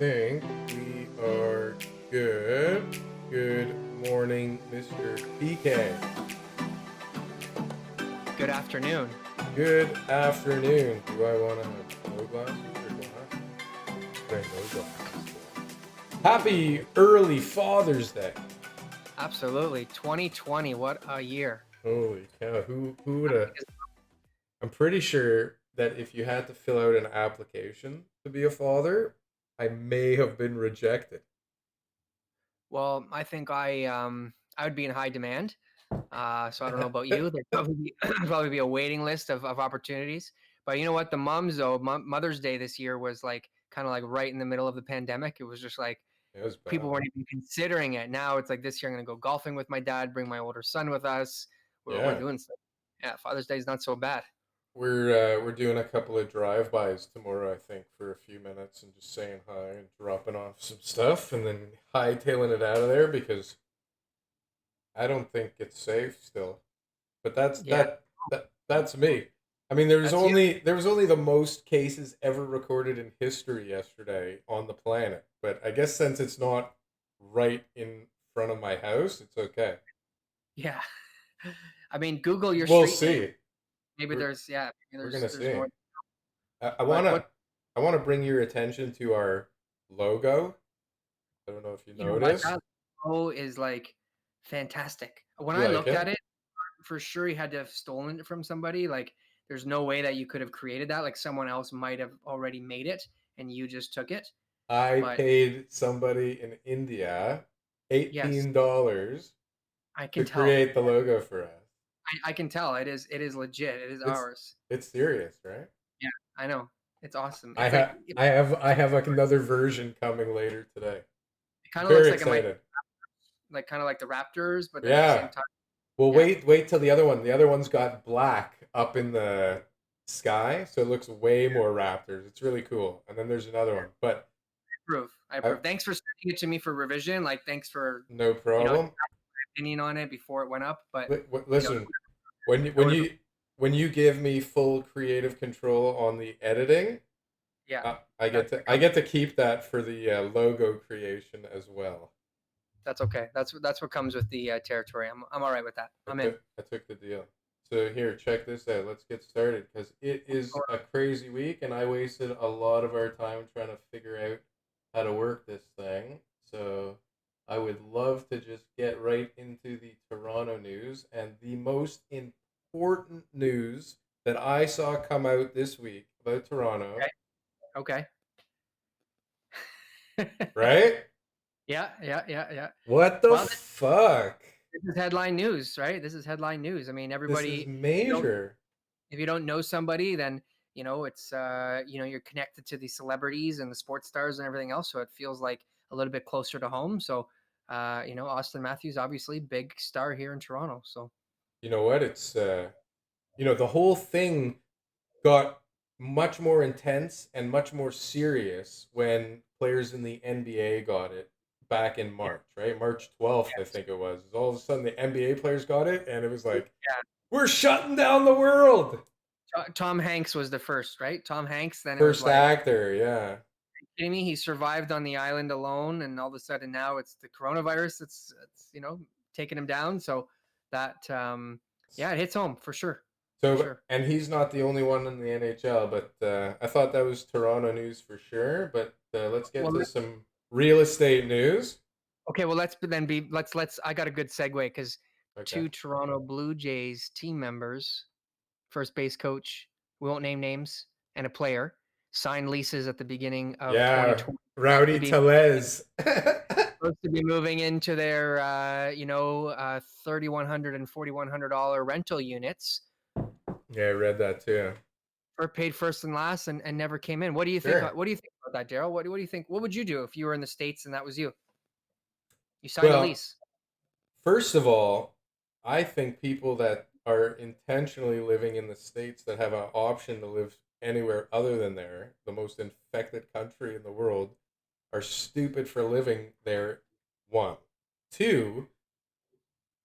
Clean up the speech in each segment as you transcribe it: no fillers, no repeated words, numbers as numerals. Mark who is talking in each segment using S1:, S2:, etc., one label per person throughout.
S1: think we are good. Good morning, Mr. TK.
S2: Good afternoon.
S1: Good afternoon. Do I want to have no glasses or glasses? Right, no glasses. Happy early Father's Day.
S2: Absolutely. 2020, what a year.
S1: Holy cow. Who would have... I'm pretty sure that if you had to fill out an application to be a father, I may have been rejected.
S2: Well, I think I would be in high demand. So I don't know about you. There'd probably be, probably be a waiting list of opportunities. But you know what? The moms though, Mother's Day this year was like kind of like right in the middle of the pandemic. It was just like
S1: It was
S2: people
S1: bad.
S2: weren't even considering it. Now it's like this year I'm gonna go golfing with my dad, bring my older son with us. We're
S1: Yeah.
S2: doing stuff. Yeah, Father's Day is not so bad.
S1: We're doing a couple of drive-bys tomorrow, I think, for a few minutes and just saying hi and dropping off some stuff and then hightailing it out of there because I don't think it's safe still. But
S2: Yeah,
S1: that's me. I mean, there was
S2: that's you.
S1: only the most cases ever recorded in history yesterday on the planet. But I guess since it's not right in front of my house, it's okay.
S2: Yeah. I mean, Google your
S1: We'll
S2: street name.
S1: see.
S2: Maybe
S1: We're
S2: there's yeah, maybe
S1: we're gonna
S2: there's
S1: see.
S2: more.
S1: I, I
S2: But
S1: wanna I wanna bring your attention to our logo. I don't know if you
S2: you know what?
S1: noticed.
S2: That logo is like fantastic. When
S1: You
S2: I
S1: like
S2: looked at
S1: it?
S2: it, for sure he had to have stolen it from somebody. Like there's no way that you could have created that. Like someone else might have already made it and you just took it.
S1: I
S2: But
S1: paid somebody in India
S2: yes,
S1: $18
S2: I
S1: to
S2: can tell.
S1: create the logo for us.
S2: I can tell it is legit. It is
S1: It's
S2: ours.
S1: it's serious, right?
S2: Yeah, I know. It's awesome.
S1: I
S2: It's like
S1: have I have like another version coming later today.
S2: it kind of looks
S1: Very
S2: like
S1: excited.
S2: like kind of like the Raptors, but then at the
S1: Yeah.
S2: same time,
S1: Well,
S2: yeah.
S1: wait till the other one. The other one's got black up in the sky, so it looks way more Raptors. It's really cool. And then there's another one, but
S2: Approve. I
S1: I,
S2: approve. Thanks for sending it to me for revision. Like, thanks for
S1: no
S2: you know
S1: problem.
S2: opinion on it before it went up. But you know,
S1: Listen, when you
S2: I
S1: when
S2: would have.
S1: you when you give me full creative control on the editing,
S2: Yeah,
S1: I
S2: that's
S1: I
S2: come.
S1: get to keep that for the logo creation as well.
S2: That's okay. That's what comes with the territory. I'm all right with that. I'm in.
S1: I took the deal. So here, check this out. Let's get started because it
S2: What's
S1: is
S2: going
S1: a crazy week, and I wasted a lot of our time trying to figure out how to work this thing. So I would love to just get right into the Toronto news, and the most important news that I saw come out this week about Toronto,
S2: on? Okay. Okay.
S1: right?
S2: Yeah, yeah, yeah, yeah.
S1: What the
S2: Well,
S1: fuck?
S2: this is headline news, right? This is headline news. I mean,
S1: This is
S2: everybody. You don't
S1: major.
S2: if you don't know somebody, then it's you're connected to the celebrities and the sports stars and everything else, so it feels like a little bit closer to home. So Austin Matthews, obviously big star here in Toronto. So
S1: You know what? It's the whole thing got much more intense and much more serious when players in the NBA got it back in
S2: yeah,
S1: March, right? March 12th, I
S2: yes,
S1: think it was. All of a sudden, the NBA players got it, and it was like,
S2: yeah.
S1: we're shutting down the world.
S2: Tom Hanks was the first, right? Tom Hanks. Then it was
S1: First
S2: like,
S1: actor, yeah.
S2: kidding me? He survived on the island alone, and all of a sudden now it's the coronavirus. It's taking him down. So that yeah, it hits home for
S1: So,
S2: sure.
S1: and he's not the only one in the NHL, but I thought that was Toronto news for sure. But let's get
S2: Well,
S1: to some real estate news.
S2: okay, well let's I got a good segue because
S1: Okay.
S2: two Toronto Blue Jays team members, first base coach, we won't name names, and a player signed leases at the beginning of
S1: Yeah,
S2: 2020 to
S1: Rowdy
S2: be
S1: Telez.
S2: supposed to be moving into their $3,100 and $4,100 rental units
S1: Yeah, I read that too.
S2: for paid first and last and never came in. What do you think?
S1: Sure.
S2: What do you think about that, Daryl? What do you think? What would you do if you were in the States and that was you? You signed a
S1: Well,
S2: lease.
S1: first of all, I think people that are intentionally living in the states that have an option to live anywhere other than there, the most infected country in the world, are stupid for living there. One, two,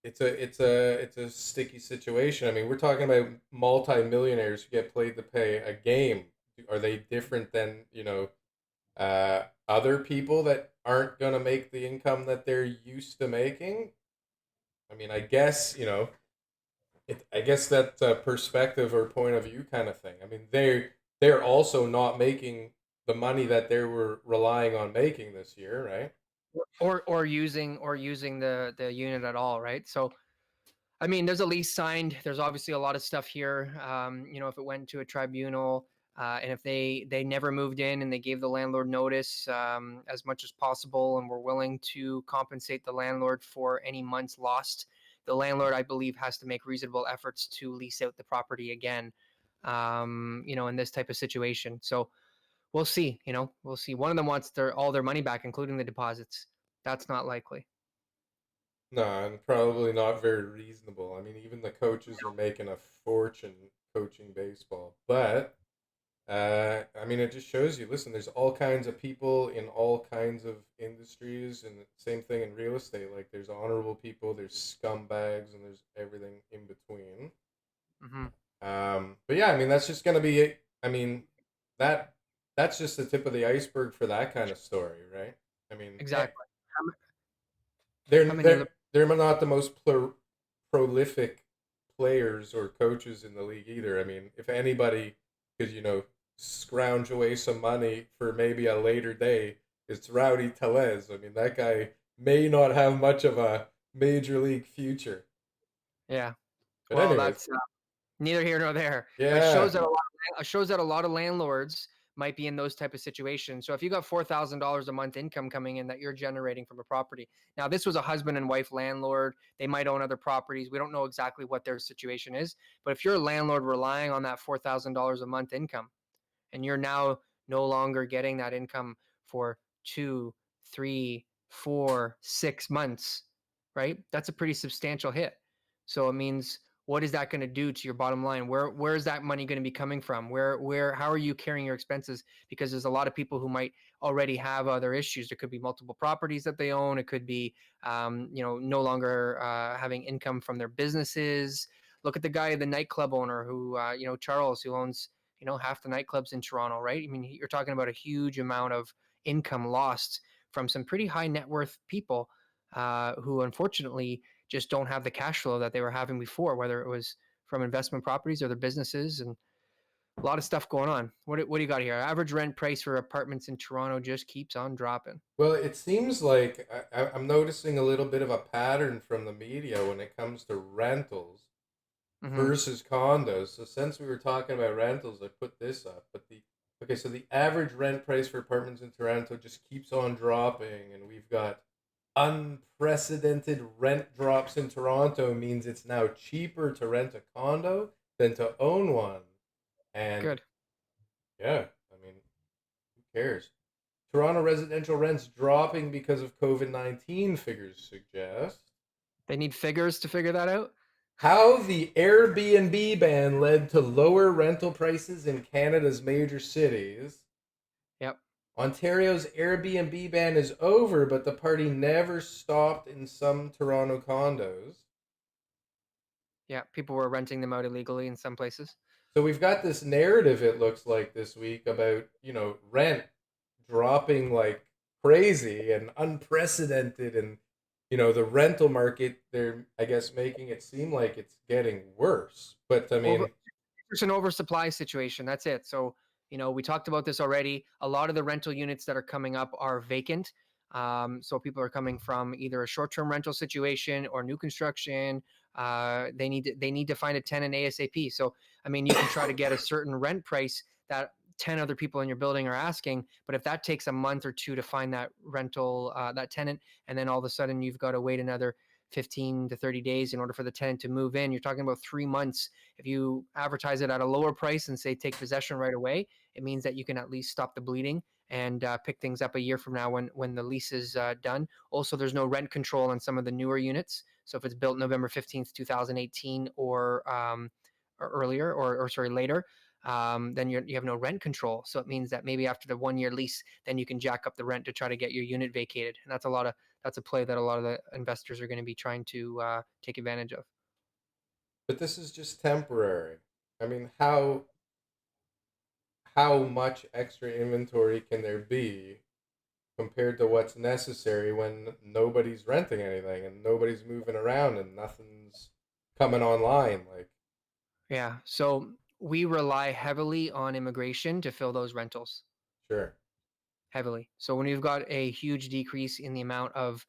S1: it's a sticky situation. I mean, we're talking about multi-millionaires who get paid to pay a game. Are they different than Other people that aren't gonna make the income that they're used to making. I mean, I guess I guess that perspective or point of view kind of thing. I mean, they're also not making the money that they were relying on making this year, right?
S2: or using the unit at all, right? So I mean, there's a lease signed. There's obviously a lot of stuff here. If it went to a tribunal, and if they never moved in and they gave the landlord notice as much as possible, and were willing to compensate the landlord for any months lost, the landlord, I believe, has to make reasonable efforts to lease out the property again. In this type of situation. So we'll see. We'll see. One of them wants all their money back, including the deposits. That's not likely.
S1: No, and probably not very reasonable. I mean, even the coaches are making a fortune coaching baseball. But I mean, it just shows you. Listen, there's all kinds of people in all kinds of industries, and same thing in real estate. Like, there's honorable people, there's scumbags, and there's everything in between.
S2: Hmm.
S1: But yeah, I mean, that's just gonna be it. I mean, that that's just the tip of the iceberg for that kind of story, right? I mean,
S2: Exactly.
S1: they're
S2: How many?
S1: they're not the most prolific players or coaches in the league either. I mean, if anybody could, scrounge away some money for maybe a later day, it's Rowdy Tellez. I mean, that guy may not have much of a major league future.
S2: Yeah.
S1: But
S2: Well,
S1: anyways,
S2: that's neither here nor there. But it shows
S1: yeah.
S2: that a lot of landlords might be in those type of situations. So if you got $4,000 a month income coming in that you're generating from a property, now this was a husband and wife landlord. They might own other properties. We don't know exactly what their situation is. But if you're a landlord relying on that $4,000 a month income, and you're now no longer getting that income for 2, 3, 4, 6 months, right? That's a pretty substantial hit. So it means, what is that going to do to your bottom line? Where is that money going to be coming from? How are you carrying your expenses? Because there's a lot of people who might already have other issues. There could be multiple properties that they own. It could be no longer having income from their businesses. Look at the nightclub owner who Charles, who owns half the nightclubs in Toronto, right? I mean, you're talking about a huge amount of income lost from some pretty high net worth people who unfortunately just don't have the cash flow that they were having before, whether it was from investment properties or their businesses, and a lot of stuff going on. What do you got here? Average rent price for apartments in Toronto just keeps on dropping.
S1: Well, it seems like I'm noticing a little bit of a pattern from the media when it comes to rentals
S2: Mm-hmm.
S1: versus condos. So since we were talking about rentals, I put this up. But so the average rent price for apartments in Toronto just keeps on dropping, and we've got unprecedented rent drops in Toronto. Means it's now cheaper to rent a condo than to own one. And
S2: Good.
S1: yeah, I mean, who cares? Toronto residential rents dropping because of COVID-19, figures suggest.
S2: They need figures to figure that out.
S1: How the Airbnb ban led to lower rental prices in Canada's major cities.
S2: Yep.
S1: Ontario's Airbnb ban is over, but the party never stopped in some Toronto condos.
S2: Yeah. People were renting them out illegally in some places.
S1: So we've got this narrative, it looks like, this week about, rent dropping like crazy and unprecedented. And, the rental market, they're, I guess, making it seem like it's getting worse. But I
S2: Over
S1: mean,
S2: It's an oversupply situation. That's it. So, we talked about this already. A lot of the rental units that are coming up are vacant. So people are coming from either a short-term rental situation or new construction. They need to find a tenant ASAP. So, I mean, you can try to get a certain rent price that 10 other people in your building are asking, but if that takes a month or two to find that rental, that tenant, and then all of a sudden you've got to wait another 15 to 30 days in order for the tenant to move in, you're talking about 3 months. If you advertise it at a lower price and say take possession right away, it means that you can at least stop the bleeding and pick things up a year from now when the lease is done. Also, there's no rent control on some of the newer units. So if it's built November 15th, 2018 or earlier, or sorry, later, then you have no rent control. So it means that maybe after the 1 year lease, then you can jack up the rent to try to get your unit vacated. And that's a play that a lot of the investors are going to be trying to take advantage of.
S1: but this is just temporary. I mean, how much extra inventory can there be compared to what's necessary when nobody's renting anything and nobody's moving around and nothing's coming online. Like,
S2: Yeah. So we rely heavily on immigration to fill those rentals.
S1: sure,
S2: Heavily. So when you've got a huge decrease in the amount of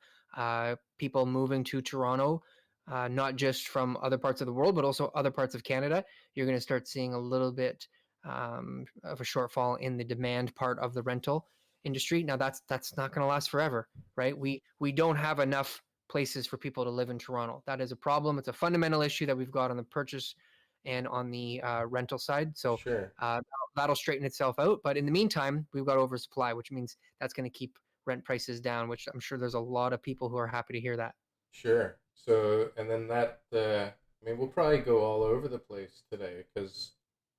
S2: people moving to Toronto, not just from other parts of the world, but also other parts of Canada, you're going to start seeing a little bit of a shortfall in the demand part of the rental industry. Now that's not going to last forever, right? We don't have enough places for people to live in Toronto. That is a problem. It's a fundamental issue that we've got on the purchase and on the rental side. So
S1: sure,
S2: uh, that'll straighten itself out. But in the meantime, we've got oversupply, which means that's going to keep rent prices down, which I'm sure there's a lot of people who are happy to hear that.
S1: sure. So, and then that, I mean, we'll probably go all over the place today because,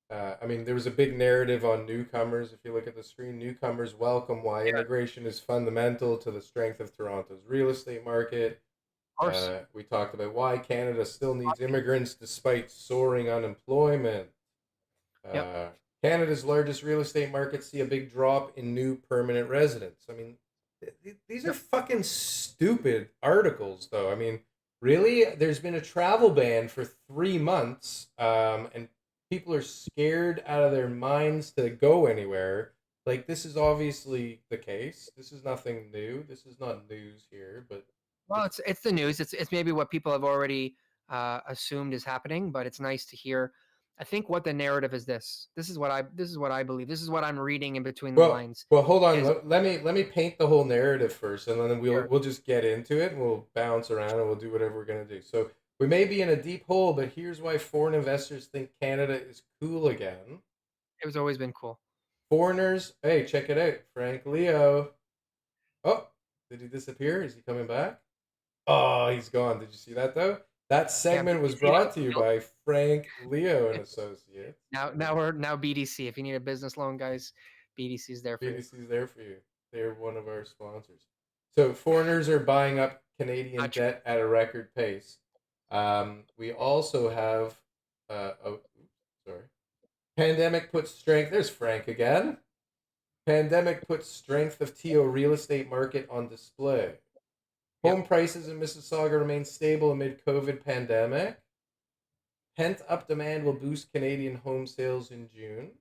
S1: I mean, there was a big narrative on newcomers. If you look at the screen, newcomers welcome why
S2: Yeah,
S1: immigration is fundamental to the strength of Toronto's real estate market.
S2: of course.
S1: We talked about why Canada still needs immigrants despite soaring unemployment.
S2: Yep.
S1: Uh, Canada's largest real estate markets see a big drop in new permanent residents. I mean, these are fucking stupid articles, though. I mean, really? There's been a travel ban for 3 months, and people are scared out of their minds to go anywhere. Like, this is obviously the case. This is nothing new. This is not news here, but
S2: Well,
S1: it's
S2: it's the news. It's maybe what people have already assumed is happening, but it's nice to hear. I think what the narrative is this. This is what I believe. This is what I'm reading in between the
S1: well,
S2: lines.
S1: well, hold on.
S2: Is
S1: Let me paint the whole narrative first, and then we'll
S2: here.
S1: we'll just get into it, and we'll bounce around, and we'll do whatever we're gonna do. So we may be in a deep hole, but here's why foreign investors think Canada is cool again.
S2: It was always been cool.
S1: Foreigners, hey, check it out, Frank Leo. Oh, did he disappear? Is he coming back? Oh, he's gone. Did you see that though? That
S2: Yeah,
S1: segment was
S2: BDC
S1: brought to you
S2: now.
S1: by Frank Leo and Associates.
S2: Now BDC. If you need a business loan, guys, BDC is there for you.
S1: BDC's there for you. They're one of our sponsors. So foreigners are buying up Canadian
S2: Not true.
S1: debt at a record pace. We also have, sorry. Pandemic puts strength. There's Frank again. Pandemic puts strength of TO real estate market on display.
S2: Yep.
S1: Home prices in Mississauga remain stable amid COVID pandemic. Pent up demand will boost Canadian home sales in June.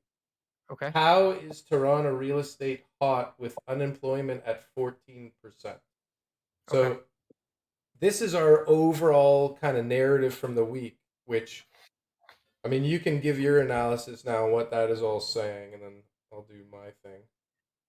S2: Okay.
S1: How is Toronto real estate hot with unemployment at 14%?
S2: Okay.
S1: So, this is our overall kind of narrative from the week, which, I mean, you can give your analysis now on what that is all saying, and then I'll do my thing.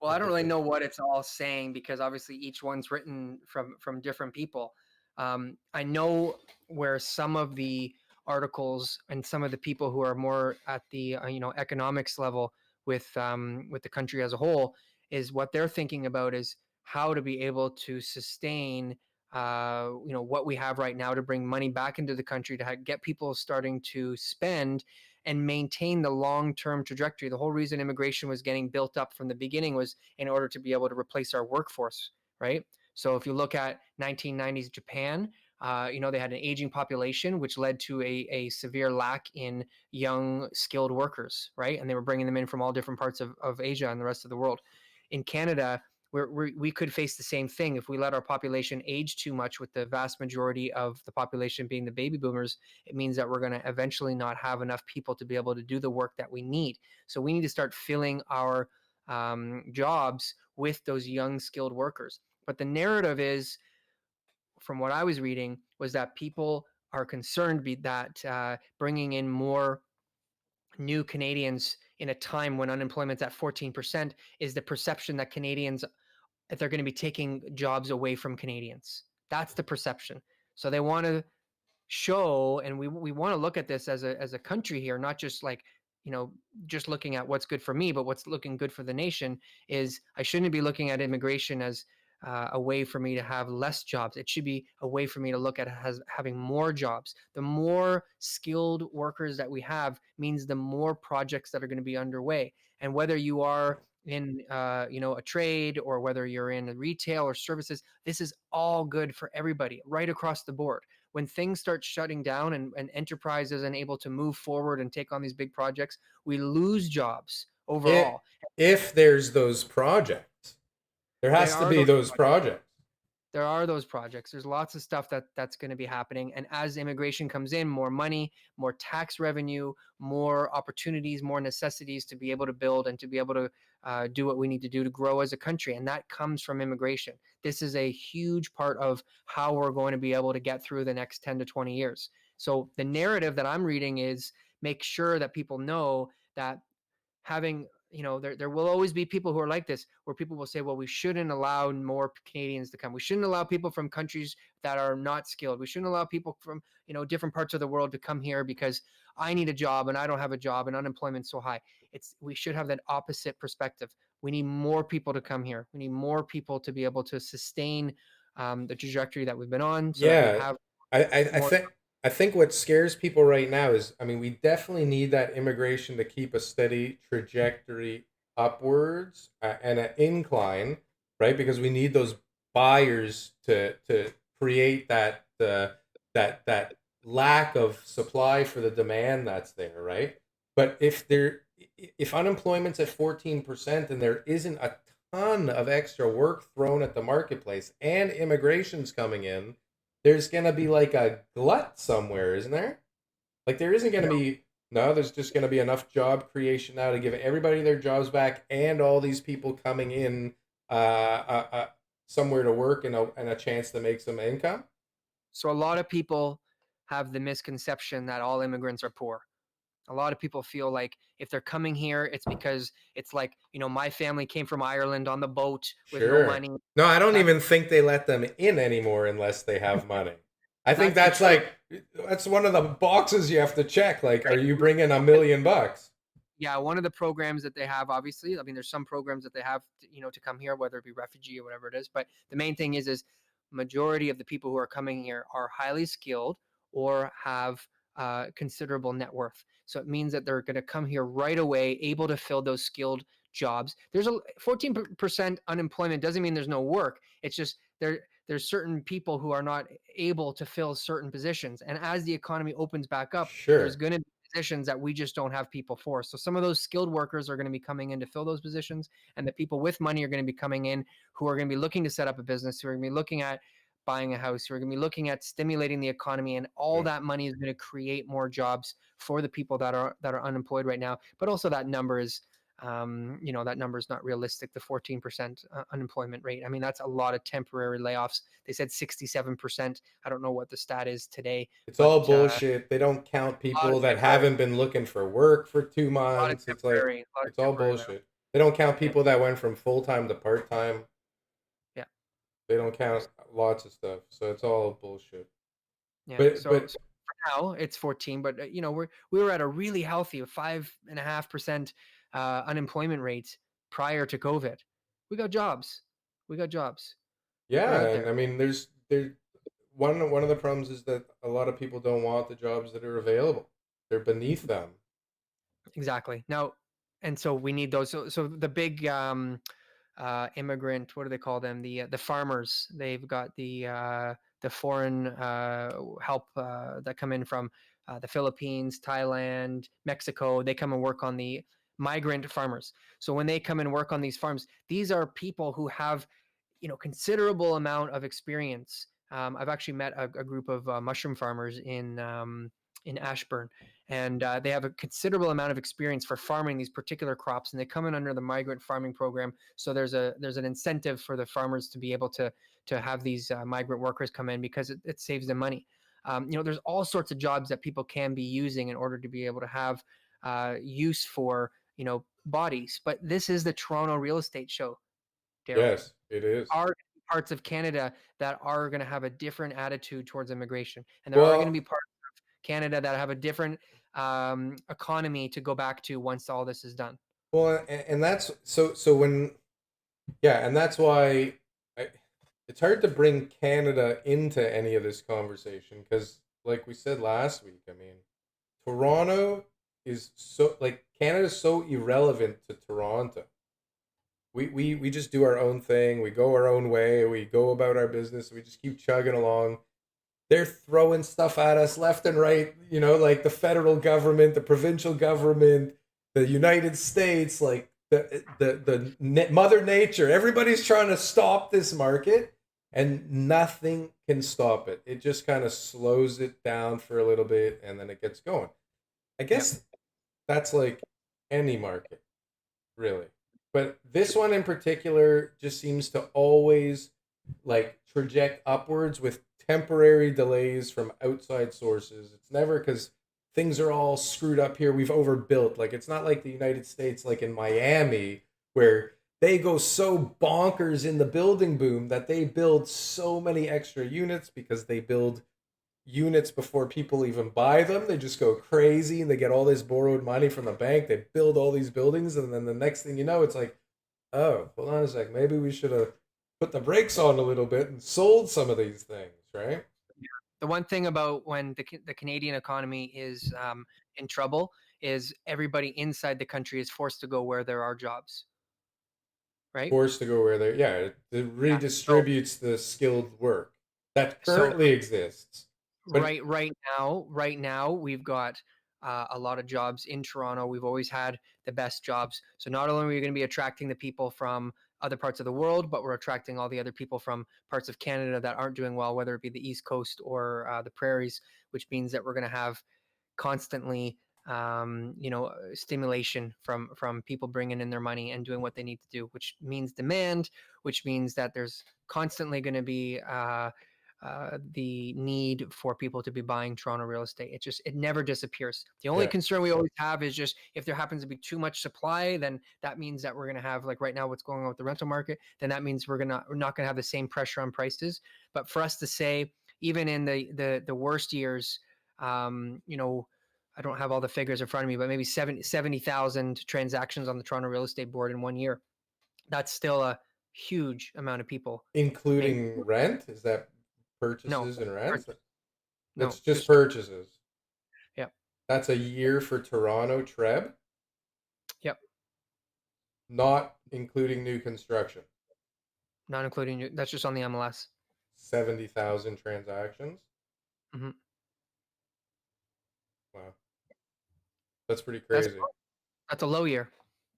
S2: Well, I
S1: What
S2: don't
S1: do you
S2: really
S1: think?
S2: know what it's all saying because obviously each one's written from different people. I know where some of the articles and some of the people who are more at the economics level with the country as a whole is what they're thinking about is how to be able to sustain what we have right now to bring money back into the country to get people starting to spend and maintain the long-term trajectory. The whole reason immigration was getting built up from the beginning was in order to be able to replace our workforce, right? So if you look at 1990s Japan, they had an aging population, which led to a severe lack in young skilled workers, right? And they were bringing them in from all different parts of Asia and the rest of the world. In Canada, we could face the same thing if we let our population age too much, with the vast majority of the population being the baby boomers. It means that we're going to eventually not have enough people to be able to do the work that we need. So we need to start filling our jobs with those young skilled workers. But the narrative is, from what I was reading, was that people are concerned that bringing in more new Canadians in a time when unemployment's at 14% is the perception that Canadians, if they're going to be taking jobs away from Canadians. That's the perception. So they want to show, and we want to look at this as a country here, not just like just looking at what's good for me, but what's looking good for the nation. Is I shouldn't be looking at immigration as a way for me to have less jobs. It should be a way for me to look at having more jobs. The more skilled workers that we have means the more projects that are going to be underway. And whether you are in a trade, or whether you're in retail or services, this is all good for everybody right across the board. When things start shutting down and enterprise isn't able to move forward and take on these big projects, we lose jobs
S1: It,
S2: overall.
S1: if there's those projects, there
S2: There
S1: has to
S2: are
S1: be
S2: those
S1: those projects.
S2: there are those projects. There's lots of stuff that's going to be happening, and as immigration comes in, more money, more tax revenue, more opportunities, more necessities to be able to build and to be able to do what we need to do to grow as a country, and that comes from immigration. This is a huge part of how we're going to be able to get through the next 10 to 20 years. So the narrative that I'm reading is make sure that people know that having, there will always be people who are like this, where people will say, well, we shouldn't allow more Canadians to come, we shouldn't allow people from countries that are not skilled, we shouldn't allow people from different parts of the world to come here because I need a job and I don't have a job and unemployment's so high. We should have that opposite perspective. We need more people to come here, we need more people to be able to sustain the trajectory that we've been on, so that we
S1: Yeah,
S2: have
S1: I
S2: more.
S1: think what scares people right now is, I mean, we definitely need that immigration to keep a steady trajectory upwards, and an incline, right? Because we need those buyers to create that lack of supply for the demand that's there, right? But if unemployment's at 14% and there isn't a ton of extra work thrown at the marketplace and immigration's coming in, there's gonna be like a glut somewhere, isn't there? Like there isn't gonna be no, there's just gonna be enough job creation now to give everybody their jobs back and all these people coming in somewhere to work and a chance to make some income.
S2: So a lot of people have the misconception that all immigrants are poor. A lot of people feel like if they're coming here, it's because it's like, my family came from Ireland on the boat with no
S1: Sure.
S2: money.
S1: No, I don't
S2: That's
S1: even think they let them in anymore unless they have money. I think
S2: that's the
S1: that's
S2: truth.
S1: like that's one of the boxes you have to check. Like, are you bringing $1 million?
S2: Yeah, one of the programs that they have, obviously, I mean, there's some programs that they have, to come here, whether it be refugee or whatever it is. But the main thing is majority of the people who are coming here are highly skilled or have considerable net worth. So it means that they're going to come here right away, able to fill those skilled jobs. There's a 14% unemployment doesn't mean there's no work. It's just there's certain people who are not able to fill certain positions. And as the economy opens back up, there's
S1: Sure.
S2: going to be positions that we just don't have people for. So some of those skilled workers are going to be coming in to fill those positions, and the people with money are going to be coming in who are going to be looking to set up a business, who are going to be looking at buying a house, who are going to be looking at stimulating the economy, and all
S1: Yeah.
S2: that money is going to create more jobs for the people that are unemployed right now. But also that number is that number is not realistic. The 14% unemployment rate. I mean, that's a lot of temporary layoffs. They said 67%. I don't know what the stat is today,
S1: It's
S2: but
S1: all bullshit. They don't count
S2: a lot of
S1: people that
S2: temporary,
S1: haven't been looking for work for two
S2: a lot of
S1: months. It's like
S2: temporary, a lot of
S1: it's all
S2: temporary layoffs.
S1: bullshit. They don't count
S2: Yeah,
S1: people that went from full time to part time.
S2: yeah,
S1: They don't count lots of stuff. So it's all bullshit.
S2: yeah.
S1: But
S2: So,
S1: but
S2: so for now it's 14, but we were at a really healthy 5.5% unemployment rate prior to COVID. We got jobs. We got jobs. They're
S1: yeah,
S2: out
S1: and
S2: there.
S1: I mean there one of the problems is that a lot of people don't want the jobs that are available. They're beneath them.
S2: Exactly. Now, and so we need those. So the big immigrant, what do they call them? The farmers. They've got the foreign help that come in from the Philippines, Thailand, Mexico. They come and work on the migrant farmers. So when they come and work on these farms, these are people who have considerable amount of experience. I've actually met a group of mushroom farmers in Ashburn, and they have a considerable amount of experience for farming these particular crops, and they come in under the migrant farming program. So there's an incentive for the farmers to be able to have these migrant workers come in because it saves them money. There's all sorts of jobs that people can be using in order to be able to have use for bodies. But this is the Toronto real estate show, Daryl.
S1: Yes, it is.
S2: Are parts of Canada that are going to have a different attitude towards immigration, and there are going to be
S1: Well,
S2: parts of Canada that have a different economy to go back to once all this is done.
S1: and that's so when yeah, and that's why it's hard to bring Canada into any of this conversation because, like we said last week, I mean, Toronto is so like Canada's so irrelevant to Toronto. We just do our own thing. We go our own way. We go about our business. We just keep chugging along. They're throwing stuff at us left and right. Like the federal government, the provincial government. the United States, like Mother Nature, everybody's trying to stop this market, and nothing can stop it. It just kind of slows it down for a little bit, and then it gets going. I
S2: Yep.
S1: guess that's like any market, really. But this
S2: True.
S1: one in particular just seems to always like traject upwards with temporary delays from outside sources. It's never because things are all screwed up here. We've overbuilt. Like it's not like the United States, like in Miami, where they go so bonkers in the building boom that they build so many extra units because they build units before people even buy them. They just go crazy and they get all this borrowed money from the bank. They build all these buildings, and then the next thing you know, it's like, oh, hold on a sec. Maybe we should have put the brakes on a little bit and sold some of these things, right?
S2: The one thing about when the Canadian economy is in trouble is everybody inside the country is forced to go where there are jobs, right?
S1: Forced to go where they, yeah, it
S2: Yeah. So
S1: redistributes the skilled work that
S2: so
S1: currently exists. But
S2: right now we've got a lot of jobs in Toronto. We've always had the best jobs. So not only are we going to be attracting the people from other parts of the world, but we're attracting all the other people from parts of Canada that aren't doing well, whether it be the East Coast or the prairies, which means that we're going to have constantly stimulation from people bringing in their money and doing what they need to do, which means demand, which means that there's constantly going to be the need for people to be buying Toronto real estate. It never disappears. The only
S1: yeah,
S2: concern we always have is just if there happens to be too much supply, then that means that we're going to have, like right now what's going on with the rental market, then that means we're not going to have the same pressure on prices. But for us to say, even in the worst years, I don't have all the figures in front of me, but maybe 70,000 transactions on the Toronto Real Estate Board in one year. That's still a huge amount of people. Maybe
S1: including rent. Is that
S2: no,
S1: purchases and rents?
S2: purchase. No,
S1: That's just
S2: just
S1: purchases.
S2: yep,
S1: That's a year for Toronto Treb,
S2: yep,
S1: not including new construction.
S2: not including that's just on the MLS.
S1: 70,000 transactions.
S2: Hmm.
S1: Wow. That's pretty
S2: That's
S1: crazy.
S2: that's a low year.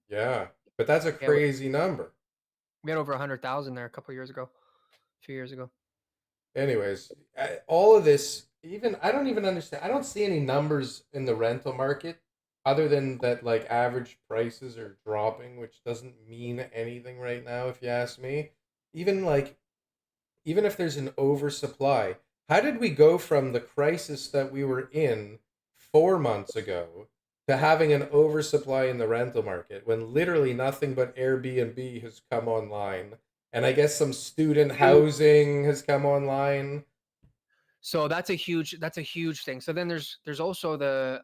S1: Yeah. But that's a
S2: Yeah,
S1: crazy number.
S2: we had over 100,000 there a couple years ago, a few years ago.
S1: Anyways, all of this, even I don't even understand. I don't see any numbers in the rental market other than that like average prices are dropping, which doesn't mean anything right now if you ask me. Even like even if there's an oversupply, how did we go from the crisis that we were in 4 months ago to having an oversupply in the rental market when literally nothing but Airbnb has come online? And I guess some student housing has come online.
S2: So that's a huge thing. So then there's also the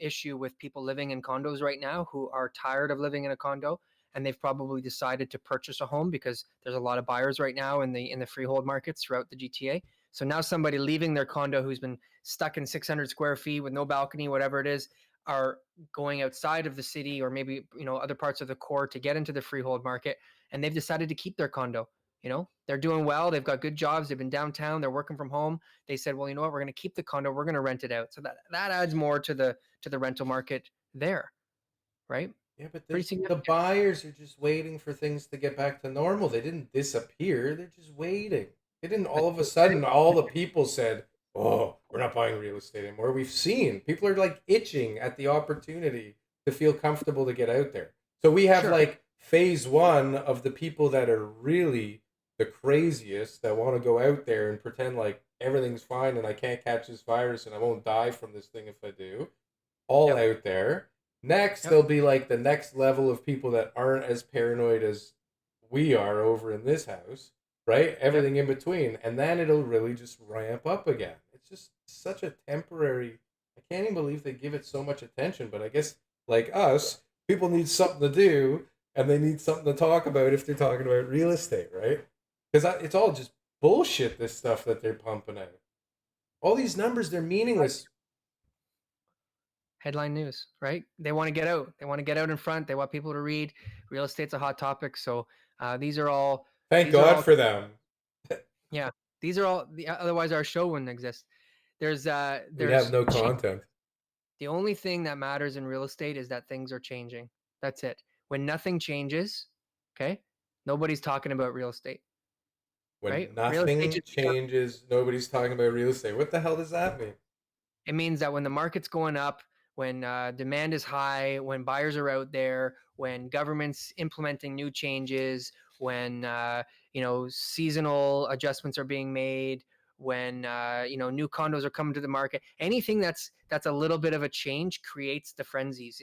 S2: issue with people living in condos right now who are tired of living in a condo, and they've probably decided to purchase a home because there's a lot of buyers right now in the freehold markets throughout the GTA. So now somebody leaving their condo who's been stuck in 600 square feet with no balcony, whatever it is, are going outside of the city or maybe other parts of the core to get into the freehold market, and they've decided to keep their condo. They're doing well. They've got good jobs. They've been downtown. They're working from home. They said, well, you know what? We're going to keep the condo. We're going to rent it out. So that adds more to the rental market there, right?
S1: Yeah, but
S2: Pretty
S1: the
S2: significant.
S1: buyers are just waiting for things to get back to normal. They didn't disappear. They're just waiting. They didn't
S2: But
S1: all of a sudden, all the people said, oh, we're not buying real estate anymore. We've seen people are like itching at the opportunity to feel comfortable to get out there. So we have
S2: sure,
S1: like phase one of the people that are really the craziest that want to go out there and pretend like everything's fine and I can't catch this virus and I won't die from this thing if I do, all
S2: yep,
S1: out there. Next,
S2: yep,
S1: there'll be like the next level of people that aren't as paranoid as we are over in this house, right?
S2: yep.
S1: Everything in between. And then it'll really just ramp up again. It's just such a temporary. I can't even believe they give it so much attention. But I guess, like us, people need something to do and they need something to talk about if they're talking about real estate, right? Because it's all just bullshit, this stuff that they're pumping out. All these numbers, they're meaningless.
S2: Headline news, right? They want to get out. They want to get out in front. They want people to read. Real estate's a hot topic. So these are all
S1: Thank
S2: these are
S1: God
S2: all
S1: for them.
S2: yeah. These are all otherwise our show wouldn't exist. There's
S1: We'd have
S2: there's
S1: no content.
S2: The only thing that matters in real estate is that things are changing. That's it. When nothing changes, okay, nobody's talking about real estate, right?
S1: When
S2: Real estate
S1: nothing
S2: just becomes,
S1: changes, nobody's talking about real estate. What the hell does that mean?
S2: it means that when the market's going up, when demand is high, when buyers are out there, when government's implementing new changes, when seasonal adjustments are being made, when new condos are coming to the market, anything that's a little bit of a change creates the frenzies.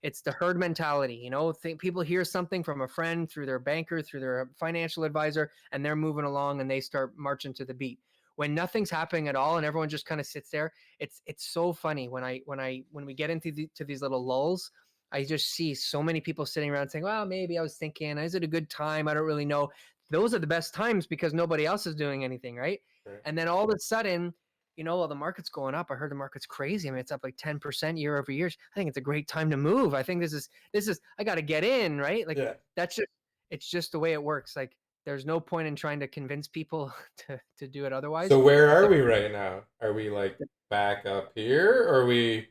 S2: It's the herd mentality. People hear something from a friend through their banker, through their financial advisor, and they're moving along and they start marching to the beat. When nothing's happening at all and everyone just kind of sits there, it's so funny when we get into to these little lulls. I just see so many people sitting around saying, well, maybe I was thinking, is it a good time? I don't really know. Those are the best times because nobody else is doing anything, right?
S1: Right.
S2: And then all of a sudden, well, the market's going up. I heard the market's crazy. I mean, it's up like 10% year over year. I think it's a great time to move. I think this is I got to get in, right? Like
S1: Yeah.
S2: it's just the way it works. Like there's no point in trying to convince people to do it otherwise.
S1: So where
S2: If
S1: are
S2: they're
S1: we right now? Are we like back up here? Or are we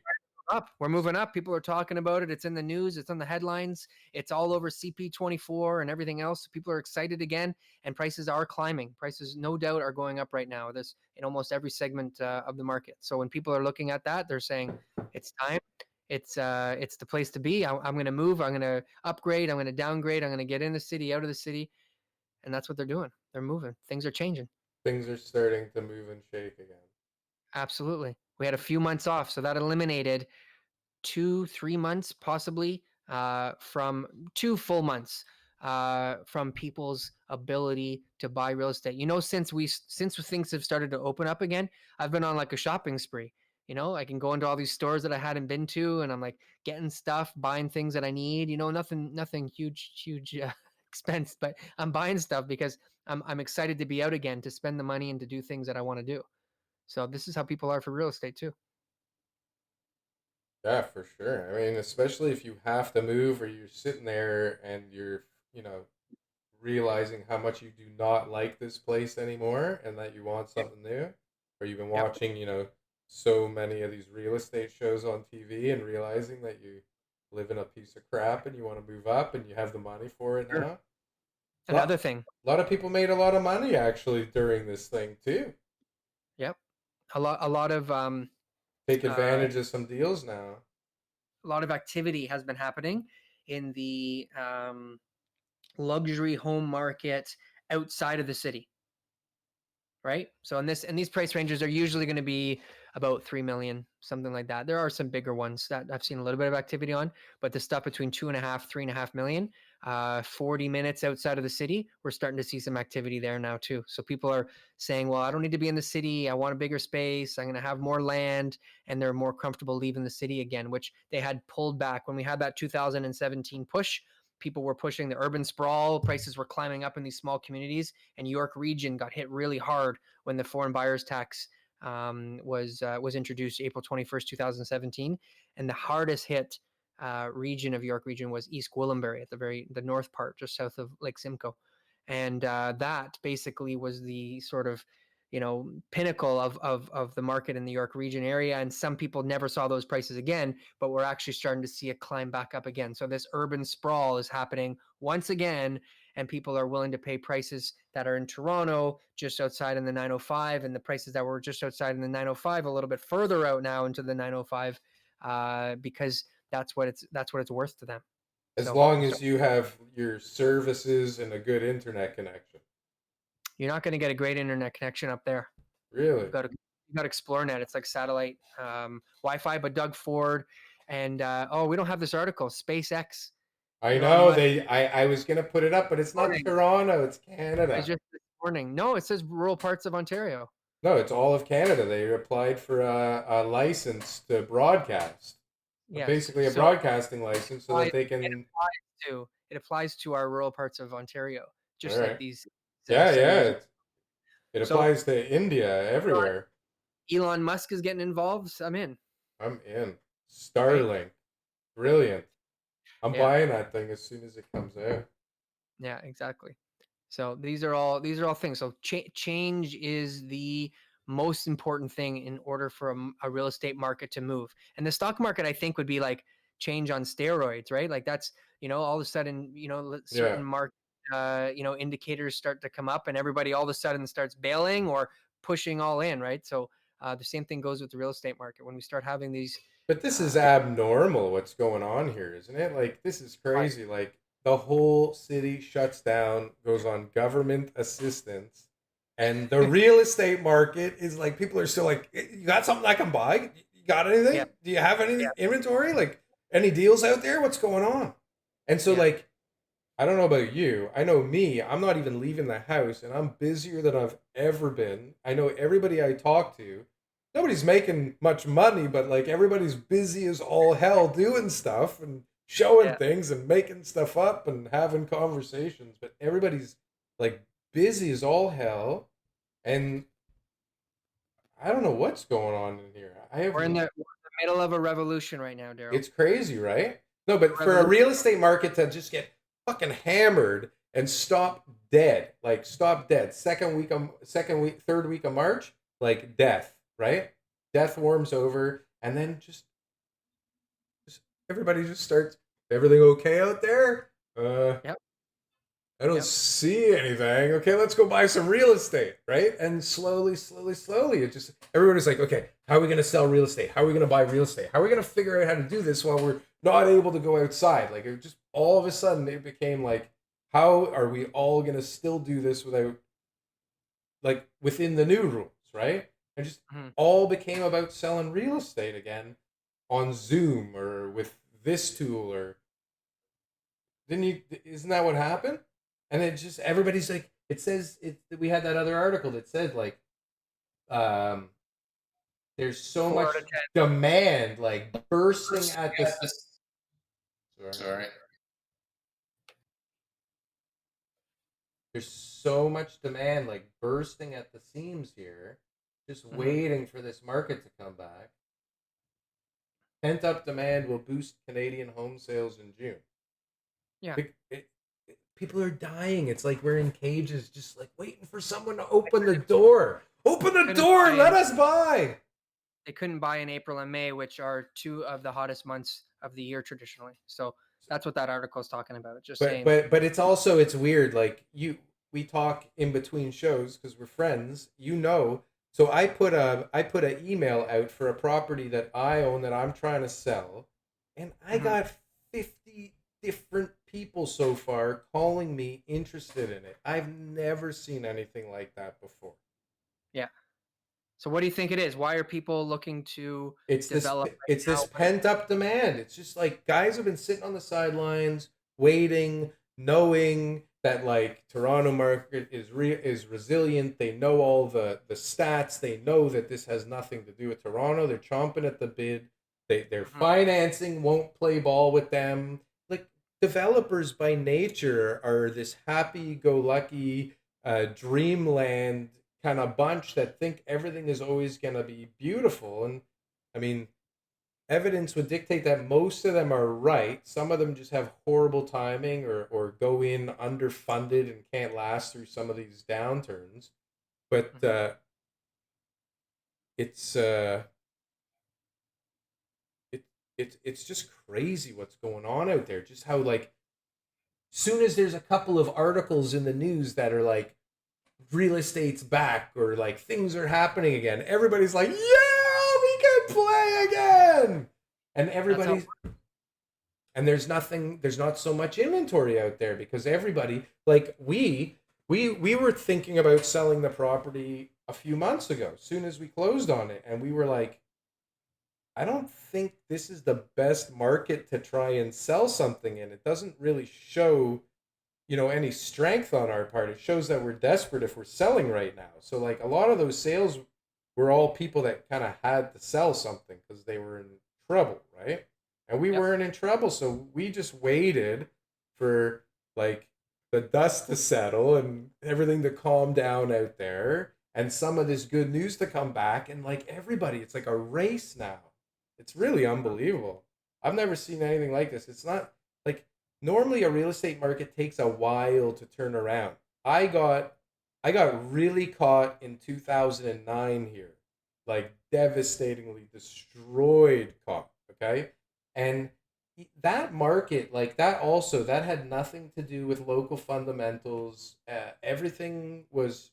S2: up. We're moving up. People are talking about it. It's in the news. It's on the headlines. It's all over CP24 and everything else. People are excited again, and prices are climbing. Prices, no doubt, are going up right now. This in almost every segment of the market. So when people are looking at that, they're saying it's time. It's the place to be. I'm going to move. I'm going to upgrade. I'm going to downgrade. I'm going to get in the city, out of the city, and that's what they're doing. They're moving. Things are changing.
S1: things are starting to move and shake again?
S2: Absolutely. We had a few months off, so that eliminated 2-3 months possibly from 2 full months from people's ability to buy real estate. Since things have started to open up again, I've been on like a shopping spree. I can go into all these stores that I hadn't been to, and I'm like getting stuff, buying things that I need. Nothing huge expense, but I'm buying stuff because I'm excited to be out again, to spend the money and to do things that I want to do. So this is how people are for real estate too.
S1: Yeah, for sure. I mean, especially if you have to move or you're sitting there and you're, you know, realizing how much you do not like this place anymore and that you want something new, or you've been
S2: Yep.
S1: watching, so many of these real estate shows on TV and realizing that you live in a piece of crap and you want to move up and you have the money for it
S2: Sure.
S1: now.
S2: Another thing.
S1: A lot of people made a lot of money actually during this thing too.
S2: Yep. A lot of
S1: Take
S2: uh,
S1: advantage of some deals now.
S2: a lot of activity has been happening in the luxury home market outside of the city, right? So in these price ranges are usually going to be about 3 million, something like that. There are some bigger ones that I've seen a little bit of activity on, but the stuff between 2.5, 3.5 million, 40 minutes outside of the city, we're starting to see some activity there now too. So people are saying, well, I don't need to be in the city. I want a bigger space. I'm going to have more land, and they're more comfortable leaving the city again, which they had pulled back when we had that 2017 push. People were pushing the urban sprawl. Prices were climbing up in these small communities, and York Region got hit really hard when the foreign buyers tax was introduced April 21st, 2017. And the hardest hit region of York Region was East Gwillimbury, at the north part, just south of Lake Simcoe. And that basically was the sort of pinnacle of the market in the York Region area. And some people never saw those prices again, but we're actually starting to see it climb back up again. So this urban sprawl is happening once again, and people are willing to pay prices that are in Toronto, just outside in the 905, and the prices that were just outside in the 905 a little bit further out now into the 905, because that's what it's worth to them.
S1: As
S2: So
S1: long as you have your services and a good internet connection.
S2: you're not going to get a great internet connection up there.
S1: Really?
S2: You got ExploreNet. It's like satellite Wi-Fi. But Doug Ford and we don't have this article. SpaceX,
S1: I
S2: Elon
S1: know
S2: Musk.
S1: I was gonna put it up, but it's not
S2: Morning.
S1: Toronto, it's
S2: It's
S1: Canada.
S2: just this morning. No, it says rural parts of Ontario.
S1: No, it's all of Canada. They applied for a license to broadcast.
S2: Yes.
S1: Basically a
S2: So
S1: broadcasting license so that they
S2: it
S1: can
S2: applies to our rural parts of Ontario,
S1: all
S2: just like
S1: right.
S2: these
S1: Yeah, yeah.
S2: centers.
S1: It
S2: So
S1: applies to India everywhere.
S2: Elon Musk is getting involved. I'm in.
S1: I'm in.
S2: Right?
S1: Starlink. Brilliant. I'm
S2: Yeah.
S1: buying that thing as soon as it comes out.
S2: Yeah. Exactly. So these are all things. So change is the most important thing in order for a real estate market to move. And the stock market, I think, would be like change on steroids, right? Like that's, all of a sudden,
S1: Yeah.
S2: certain market, indicators start to come up and everybody all of a sudden starts bailing or pushing all in, right? So the same thing goes with the real estate market. When we start having these,
S1: But this is
S2: uh,
S1: abnormal what's going on here, isn't it? Like this is
S2: right,
S1: crazy. Like the whole city shuts down, goes on government assistance, and the real estate market is like people are still like, you got something I can buy? You got
S2: yeah,
S1: anything? Do you have
S2: yeah,
S1: any inventory? Like any deals out there? What's going on? And so
S2: yeah,
S1: like I don't know about you. I know me, I'm not even leaving the house and I'm busier than I've ever been. I know everybody I talk to, nobody's making much money, but like everybody's busy as all hell doing stuff and showing
S2: yeah.
S1: things and making stuff up and having conversations. But everybody's like busy as all hell. And I don't know what's going on in here.
S2: We're in the middle of a revolution right now, Daryl.
S1: It's crazy, right? No, but for a
S2: Revolution.
S1: real estate market to just get fucking hammered and stop dead, like stop dead. Third week of March, like death, right? Death warms over, and then just everybody just starts. Everything okay out there?
S2: Yep,
S1: I don't
S2: yep.
S1: see anything. Okay, let's go buy some real estate, right? And slowly, it just everybody's like, okay, how are we going to sell real estate? How are we going to buy real estate? How are we going to figure out how to do this while we're not able to go outside? Like it just all of a sudden it became like, how are we all going to still do this without like within the new rules, right? And just
S2: Mhm.
S1: all became about selling real estate again on Zoom or with this tool or didn't you? Isn't that what happened? And it just everybody's like, it says it. We had that other article that said like, um, there's so
S2: Four
S1: much
S2: out of 10.
S1: demand, like bursting at
S2: Yeah,
S1: this.
S2: this.
S1: Sorry,
S2: Sorry.
S1: there's so much demand, like bursting at the seams here, just
S2: Hmm.
S1: waiting for this market to come back. Pent up demand will boost Canadian home sales in June.
S2: Yeah,
S1: People are dying. It's like we're in cages, just like waiting for someone to open the door. Open the
S2: couldn't
S1: door,
S2: buy
S1: let
S2: in.
S1: us buy.
S2: They couldn't buy in April and May, which are two of the hottest months of the year traditionally. So that's what that article is talking about. Just
S1: But
S2: saying.
S1: but but it's also it's weird. Like we talk in between shows because we're friends. So I put an email out for a property that I own that I'm trying to sell, and I
S2: Hmm.
S1: got 50 different people so far calling me interested in it. I've never seen anything like that before.
S2: Yeah. So what do you think it is? Why are people looking to develop
S1: It's
S2: right
S1: this
S2: now? What?
S1: pent up demand. It's just like guys have been sitting on the sidelines waiting, knowing that like Toronto market is resilient. They know all the stats. They know that this has nothing to do with Toronto. They're chomping at the bit. Their
S2: Mhm.
S1: financing won't play ball with them. Like developers by nature are this happy go lucky dreamland kind of bunch that think everything is always going to be beautiful. And I mean, evidence would dictate that most of them are right. Some of them just have horrible timing or go in underfunded and can't last through some of these downturns. But
S2: Mhm.
S1: it's it, it's just crazy what's going on out there. Just how like soon as there's a couple of articles in the news that are like real estate's back or like things are happening again, everybody's like, yeah, we can play again. And
S2: That's how.
S1: everybody's and there's not so much inventory out there because everybody like we were thinking about selling the property a few months ago, soon as we closed on it, and we were like, I don't think this is the best market to try and sell something in. It doesn't really show any strength on our part. It shows that we're desperate if we're selling right now. So like a lot of those sales were all people that kind of had to sell something because they were in trouble, right? And we
S2: Yep.
S1: weren't in trouble, so we just waited for like the dust to settle and everything to calm down out there and some of this good news to come back and like everybody, it's like a race now. It's really
S2: Mhm.
S1: unbelievable. I've never seen anything like this. It's not like normally a real estate market takes a while to turn around. I got I got really caught in 2009 here, like devastatingly destroyed caught. Okay, and that market, like that, also that had nothing to do with local fundamentals. Everything was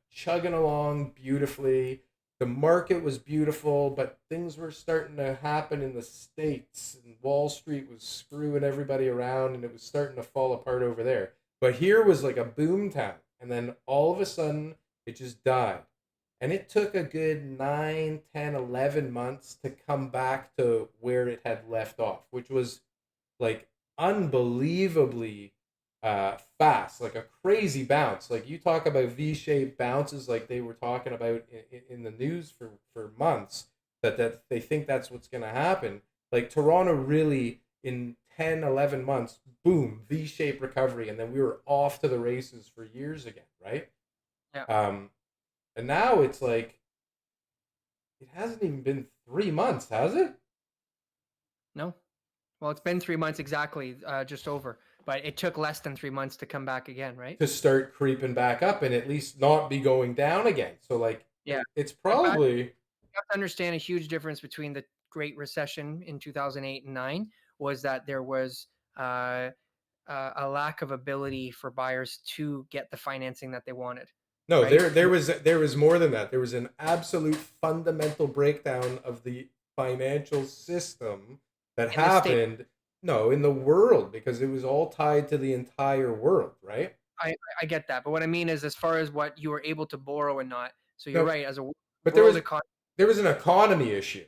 S1: chugging along beautifully. The market was beautiful, but things were starting to happen in the States, and Wall Street was screwing everybody around, and it was starting to fall apart over there. But here was like a boom town, and then all of a sudden it just died. And it took a good 9, 10, 11 months to come back to where it had left off, which was like unbelievably fast, like a crazy bounce. Like you talk about V-shaped bounces, like they were talking about in the news for months, that they think that's what's going to happen. Like Toronto really in 10, 11 months, boom, V-shaped recovery, and then we were off to the races for years again, right?
S2: Yeah.
S1: Um, and now it's like it hasn't even been 3 months, has it?
S2: No. Well, it's been 3 months exactly, just over, but it took less than 3 months to come back again, right?
S1: To start creeping back up and at least not be going down again. So like
S2: Yeah.
S1: it's
S2: In fact,
S1: probably
S2: you have to understand a huge difference between the Great Recession in 2008 and 9 was that there was uh, a lack of ability for buyers to get the financing that they wanted,
S1: no,
S2: right?
S1: there was more than that. There was an absolute fundamental breakdown of the financial system that
S2: In the state,
S1: happened, no, in the world, because it was all tied to the entire world, right?
S2: I get that, but what I mean is as far as what you were able to borrow and not. So you're
S1: No,
S2: right. As a
S1: but there
S2: world
S1: was
S2: economy,
S1: there was an economy issue.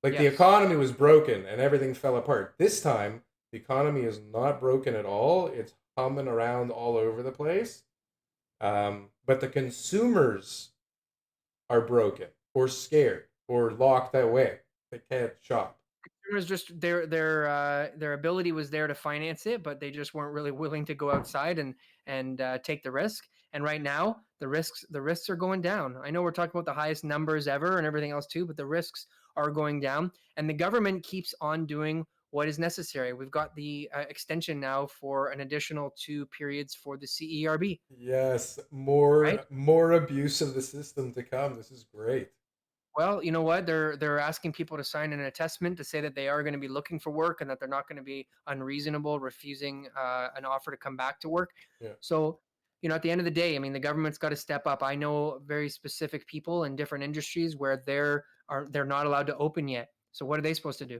S1: Like the
S2: yes.
S1: economy was broken and everything fell apart. This time, the economy is not broken at all. It's humming around all over the place. But the consumers are broken or scared or locked away. They can't shop.
S2: Consumers just their ability was there to finance it, but they just weren't really willing to go outside and take the risk. And right now, the risks are going down. I know we're talking about the highest numbers ever and everything else too, but the risks are going down, and the government keeps on doing what is necessary. We've got the extension now for an additional 2 periods for the CERB,
S1: Yes,
S2: right?
S1: more abuse of the system to come. This is great.
S2: Well, you know what? They're asking people to sign an attestment to say that they are going to be looking for work and that they're not going to be unreasonable refusing an offer to come back to work.
S1: Yeah.
S2: So, at the end of the day, I mean, the government's got to step up. I know very specific people in different industries where they're not allowed to open yet. So what are they supposed to do?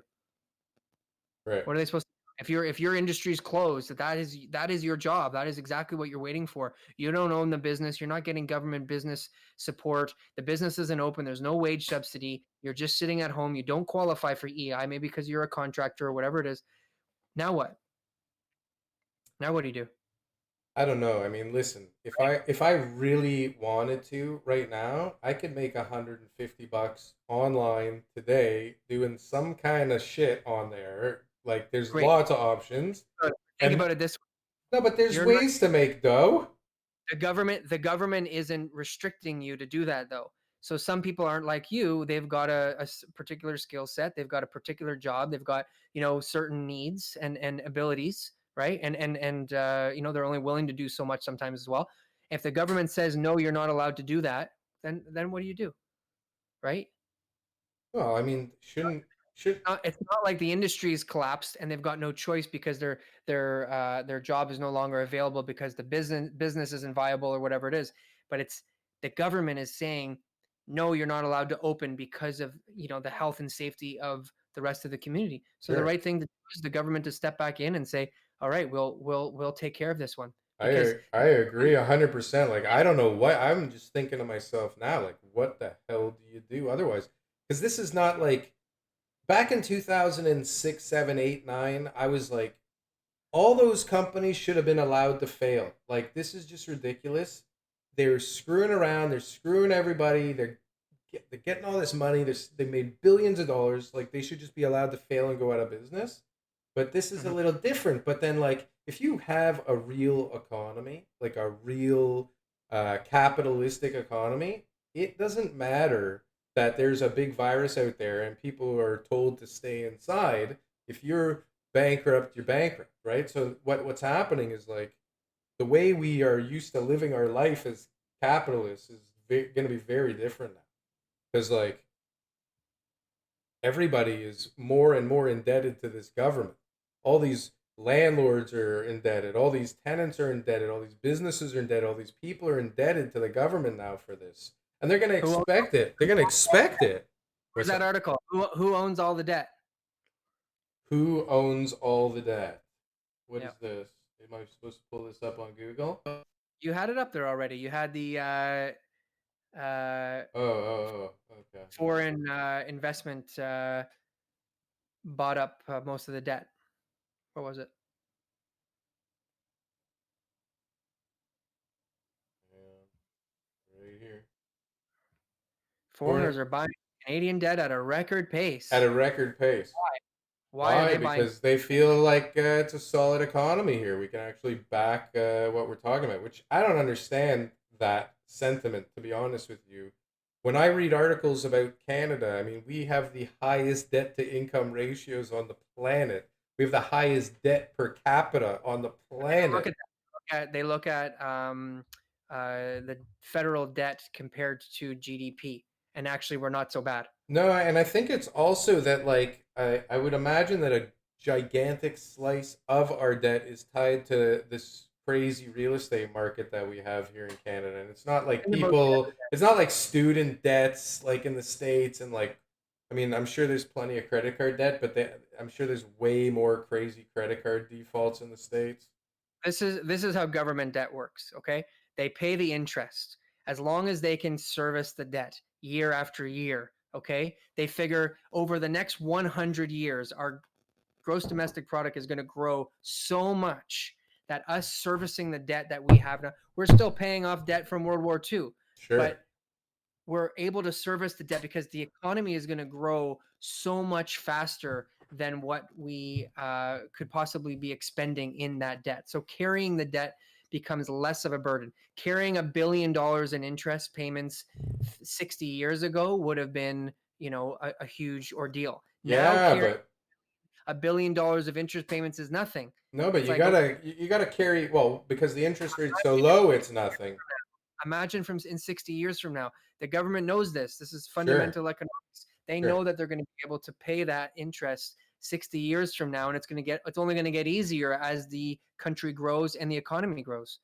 S1: Right.
S2: What are they supposed to do? If your industry's closed, that is your job. That is exactly what you're waiting for. You don't own the business. You're not getting government business support. The business isn't open. There's no wage subsidy. You're just sitting at home. You don't qualify for EI, maybe because you're a contractor or whatever it is. Now what? Now what do you do?
S1: I don't know. I mean, listen, if I really wanted to right now, I could make $150 online today doing some kind of shit on there. Like there's
S2: Great.
S1: lots of options.
S2: Good. Think
S1: And
S2: about it this way.
S1: no, but there's
S2: You're not
S1: ways to make dough.
S2: the government isn't restricting you to do that though. So some people aren't like you. They've got a particular skill set. They've got a particular job. They've got certain needs and abilities, right? And they're only willing to do so much sometimes as well. If the government says no, you're not allowed to do that, then what do, right?
S1: Well, I mean, should
S2: It's not like the industry's collapsed and they've got no choice because their job is no longer available because the business isn't viable or whatever it is. But it's the government is saying, no, you're not allowed to open because of the health and safety of the rest of the community. So the
S1: sure.
S2: right thing to do is the government to step back in and say, all right, we'll take care of this one because
S1: I agree 100%. Like I don't know what I'm just thinking to myself now. Like what the hell do you do otherwise? Because this is not like back in 2006, 7, 8, 9. I was like, all those companies should have been allowed to fail. Like this is just ridiculous. They're screwing around. They're screwing everybody. They're getting all this money. They made billions of dollars. Like they should just be allowed to fail and go out of business. But this is a
S2: Mhm.
S1: little different. But then, like, if you have a real economy, like a real capitalistic economy, it doesn't matter that there's a big virus out there and people are told to stay inside. If you're bankrupt, you're bankrupt, right? So what's happening is like the way we are used to living our life as capitalists is going to be very different now. Because like everybody is more and more indebted to this government. All these landlords are indebted. All these tenants are indebted. All these businesses are indebted. All these people are indebted to the government now for this, and they're going to
S2: Who owns,
S1: expect it. They're going to expect it.
S2: where's
S1: What's
S2: that
S1: that?
S2: article? Who owns all the debt?
S1: Who owns all the debt? What
S2: Yeah.
S1: is this? Am I supposed to pull this up on Google?
S2: You had it up there already. You had the uh,
S1: Okay.
S2: foreign investment bought up most of the debt. What was it?
S1: Yeah, right here.
S2: Foreigners
S1: Foreign
S2: are buying Canadian debt at a record
S1: at
S2: pace.
S1: a record pace.
S2: Why are
S1: Why?
S2: they buying?
S1: Because they feel like it's a solid economy here. We can actually back what we're talking about, which I don't understand that sentiment, to be honest with you. When I read articles about Canada, I mean, we have the highest debt to income ratios on the planet. We have the highest debt per capita on the
S2: Look
S1: planet.
S2: at they look at the federal debt compared to GDP, and actually, we're not so bad.
S1: No, and I think it's also that like I would imagine that a gigantic slice of our debt is tied to this crazy real estate market that we have here in Canada. And it's not like
S2: Think about
S1: it's not like student debts like in the States and like I mean, I'm sure there's plenty of credit card debt, but I'm sure there's way more crazy credit card defaults in the States.
S2: this is how government debt works. Okay, they pay the interest as long as they can service the debt year after year. Okay, they figure over the next 100 years, our gross domestic product is going to grow so much that us servicing the debt that we have now, we're still paying off debt from World War II,
S1: Sure.
S2: but we're able to service the debt because the economy is going to grow so much faster than what we could possibly be expending in that debt. So carrying the debt becomes less of a burden. Carrying $1 billion in interest payments 60 years ago would have been, a huge ordeal. Now
S1: Yeah,
S2: carrying
S1: but
S2: $1 billion of interest payments is nothing.
S1: no, but
S2: It's like, okay,
S1: you gotta carry well because the interest rate's so low, it's nothing.
S2: imagine from in 60 years from now, the government knows this. This is
S1: Sure,
S2: fundamental economics. They
S1: sure.
S2: know that they're going to be able to pay that interest 60 years from now, and it's only going to get easier as the country grows and the economy grows.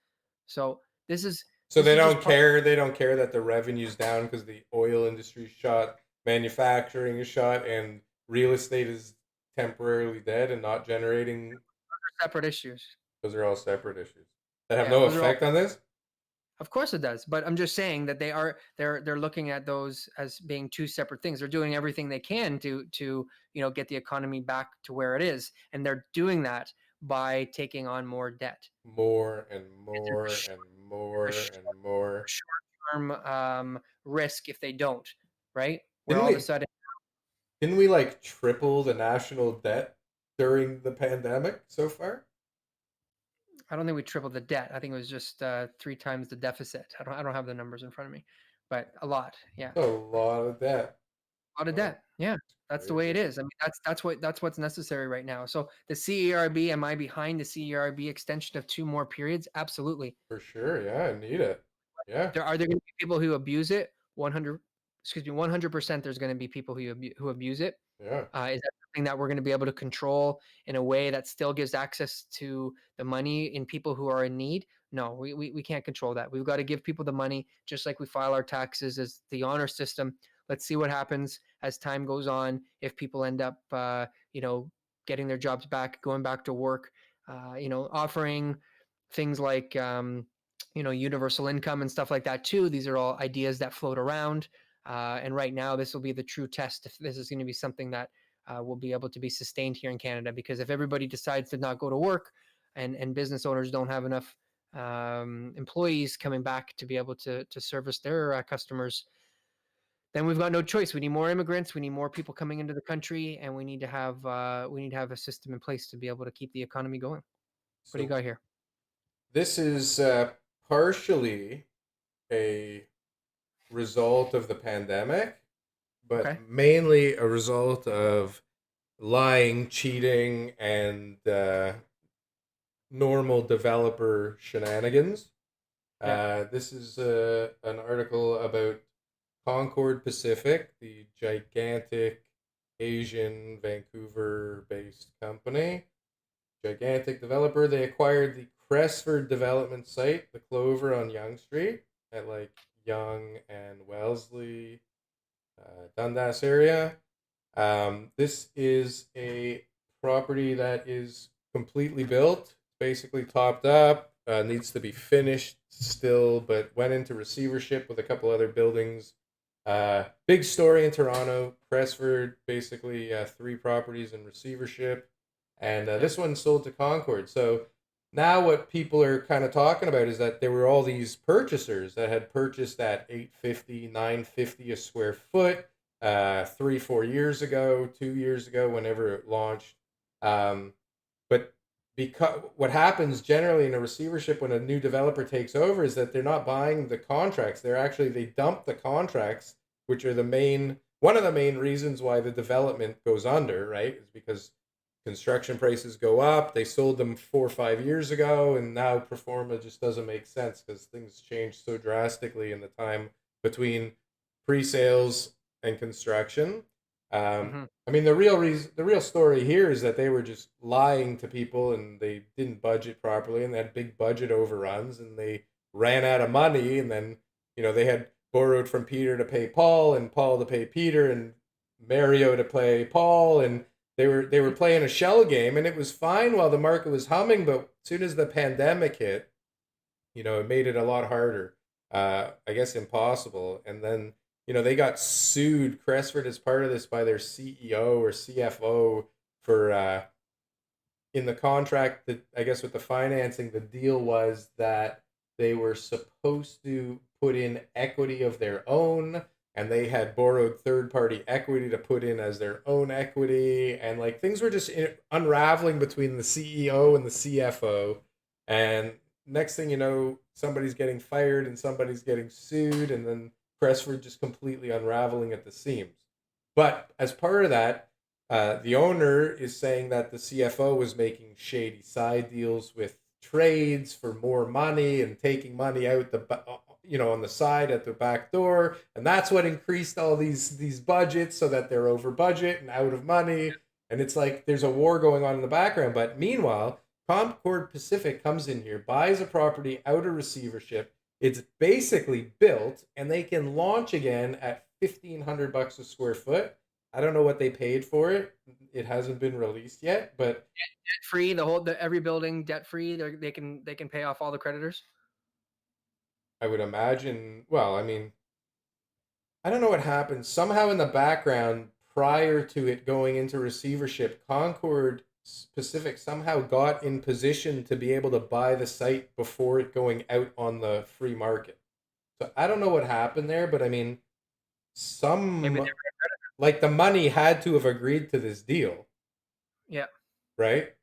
S2: So this is
S1: So
S2: this
S1: they
S2: is just
S1: don't care. They don't care that the revenue's down because the oil industry's shot, manufacturing is shot, and real estate is temporarily dead and not generating.
S2: separate issues.
S1: Those are all separate issues that have
S2: Yeah,
S1: no
S2: those are all.
S1: effect on this.
S2: Of course it does, but I'm just saying that they're looking at those as being two separate things. They're doing everything they can to get the economy back to where it is, and they're doing that by taking on more debt.
S1: More and
S2: There's
S1: more and more and more.
S2: short-term risk if they don't, right? Where
S1: Didn't
S2: all of a
S1: we?
S2: sudden,
S1: Didn't we like triple the national debt during the pandemic so far?
S2: I don't think we tripled the debt. I think it was just 3 times the deficit. I don't have the numbers in front of me, but a lot. Yeah,
S1: That's a lot of debt.
S2: a lot of
S1: Oh,
S2: debt. Yeah, that's the way
S1: crazy.
S2: it is. I mean, that's what's necessary right now. So the CERB, am I behind the CERB extension of 2 more periods? Absolutely.
S1: For sure. Yeah, I need it. Yeah,
S2: There going to be people who abuse it. 100, excuse me, 100%. There's going to be people who abuse it.
S1: yeah.
S2: Is that something that we're going to be able to control in a way that still gives access to the money in people who are in need? No, we can't control that. We've got to give people the money just like we file our taxes as the honor system. Let's see what happens as time goes on. If people end up, getting their jobs back, going back to work, offering things like, universal income and stuff like that too. These are all ideas that float around. And right now, this will be the true test if this is going to be something that will be able to be sustained here in Canada. Because if everybody decides to not go to work and business owners don't have enough employees coming back to be able to service their customers, then we've got no choice. We need more immigrants. We need more people coming into the country, and we need to have a system in place to be able to keep the economy going. What do you
S1: So
S2: got here?
S1: this is partially a result of the pandemic, but
S2: Okay.
S1: mainly a result of lying, cheating, and normal developer shenanigans.
S2: Yeah.
S1: This is an article about Concord Pacific, the gigantic Asian Vancouver based company. Gigantic developer. They acquired the Crestford development site, the Clover on Yonge Street, at like Yonge and Wellesley, Dundas area. This is a property that is completely built, basically topped up, needs to be finished still, but went into receivership with a couple other buildings. Big story in Toronto. Crestford, basically three properties in receivership, and
S2: Yeah.
S1: this one sold to Concord. So now what people are kind of talking about is that there were all these purchasers that had purchased at 850, 950 a square foot 3, 4 years ago, 2 years ago, whenever it launched. Um, but because what happens generally in a receivership when a new developer takes over is that they're not buying the contracts. They dump the contracts, which are the main one of the main reasons why the development goes under, right? Is because construction prices go up. They sold them 4 or 5 years ago, and now performa just doesn't make sense because things change so drastically in the time between pre-sales and construction.
S2: Mm-hmm.
S1: I mean, the real story here is that they were just lying to people, and they didn't budget properly, and they had big budget overruns, and they ran out of money, and then they had borrowed from Peter to pay Paul, and Paul to pay Peter, and Mario to pay Paul, and they were playing a shell game, and it was fine while the market was humming, but as soon as the pandemic hit, it made it a lot harder. I guess impossible. And then, they got sued. Crestford is part of this by their CEO or CFO for in the contract that I guess with the financing, the deal was that they were supposed to put in equity of their own, and they had borrowed third party equity to put in as their own equity, and like things were just unraveling between the CEO and the CFO, and next thing you know, somebody's getting fired and somebody's getting sued, and then Crestford just completely unraveling at the seams. But as part of that, the owner is saying that the CFO was making shady side deals with trades for more money and taking money out on the side at the back door, and that's what increased all these budgets so that they're over budget and out of money. And it's like there's a war going on in the background. But meanwhile, Concord Pacific comes in here, buys a property out of receivership. It's basically built, and they can launch again at $1,500 a square foot. I don't know what they paid for it. It hasn't been released yet, but
S2: Debt free. Every building debt free. They can pay off all the creditors.
S1: I would imagine. Well, I mean, I don't know what happened. Somehow in the background, prior to it going into receivership, Concord Pacific somehow got in position to be able to buy the site before it going out on the free market. So I don't know what happened there, but I mean,
S2: Maybe
S1: some
S2: they're.
S1: like the money had to have agreed to this deal,
S2: Yeah.
S1: right?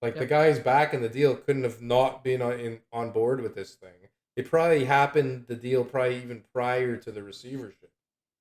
S1: Like the
S2: Yep.
S1: guys back in the deal couldn't have not been on board with this thing. It probably happened the deal probably even prior to the receivership,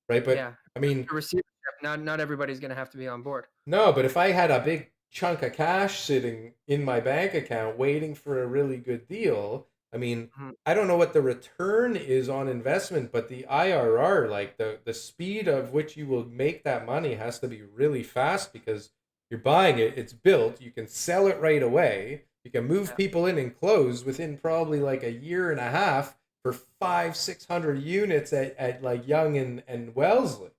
S1: right? But
S2: Yeah.
S1: I mean,
S2: A receivership. Not everybody's going to have to be on board.
S1: no, but if I had a big chunk of cash sitting in my bank account waiting for a really good deal, I mean,
S2: Mhm.
S1: I don't know what the return is on investment, but the IRR, like the speed of which you will make that money has to be really fast because you're buying it, it's built, you can sell it right away, you can move
S2: Yeah.
S1: people in and close within probably like a year and a half for 500-600 units at like Young and Wellesley.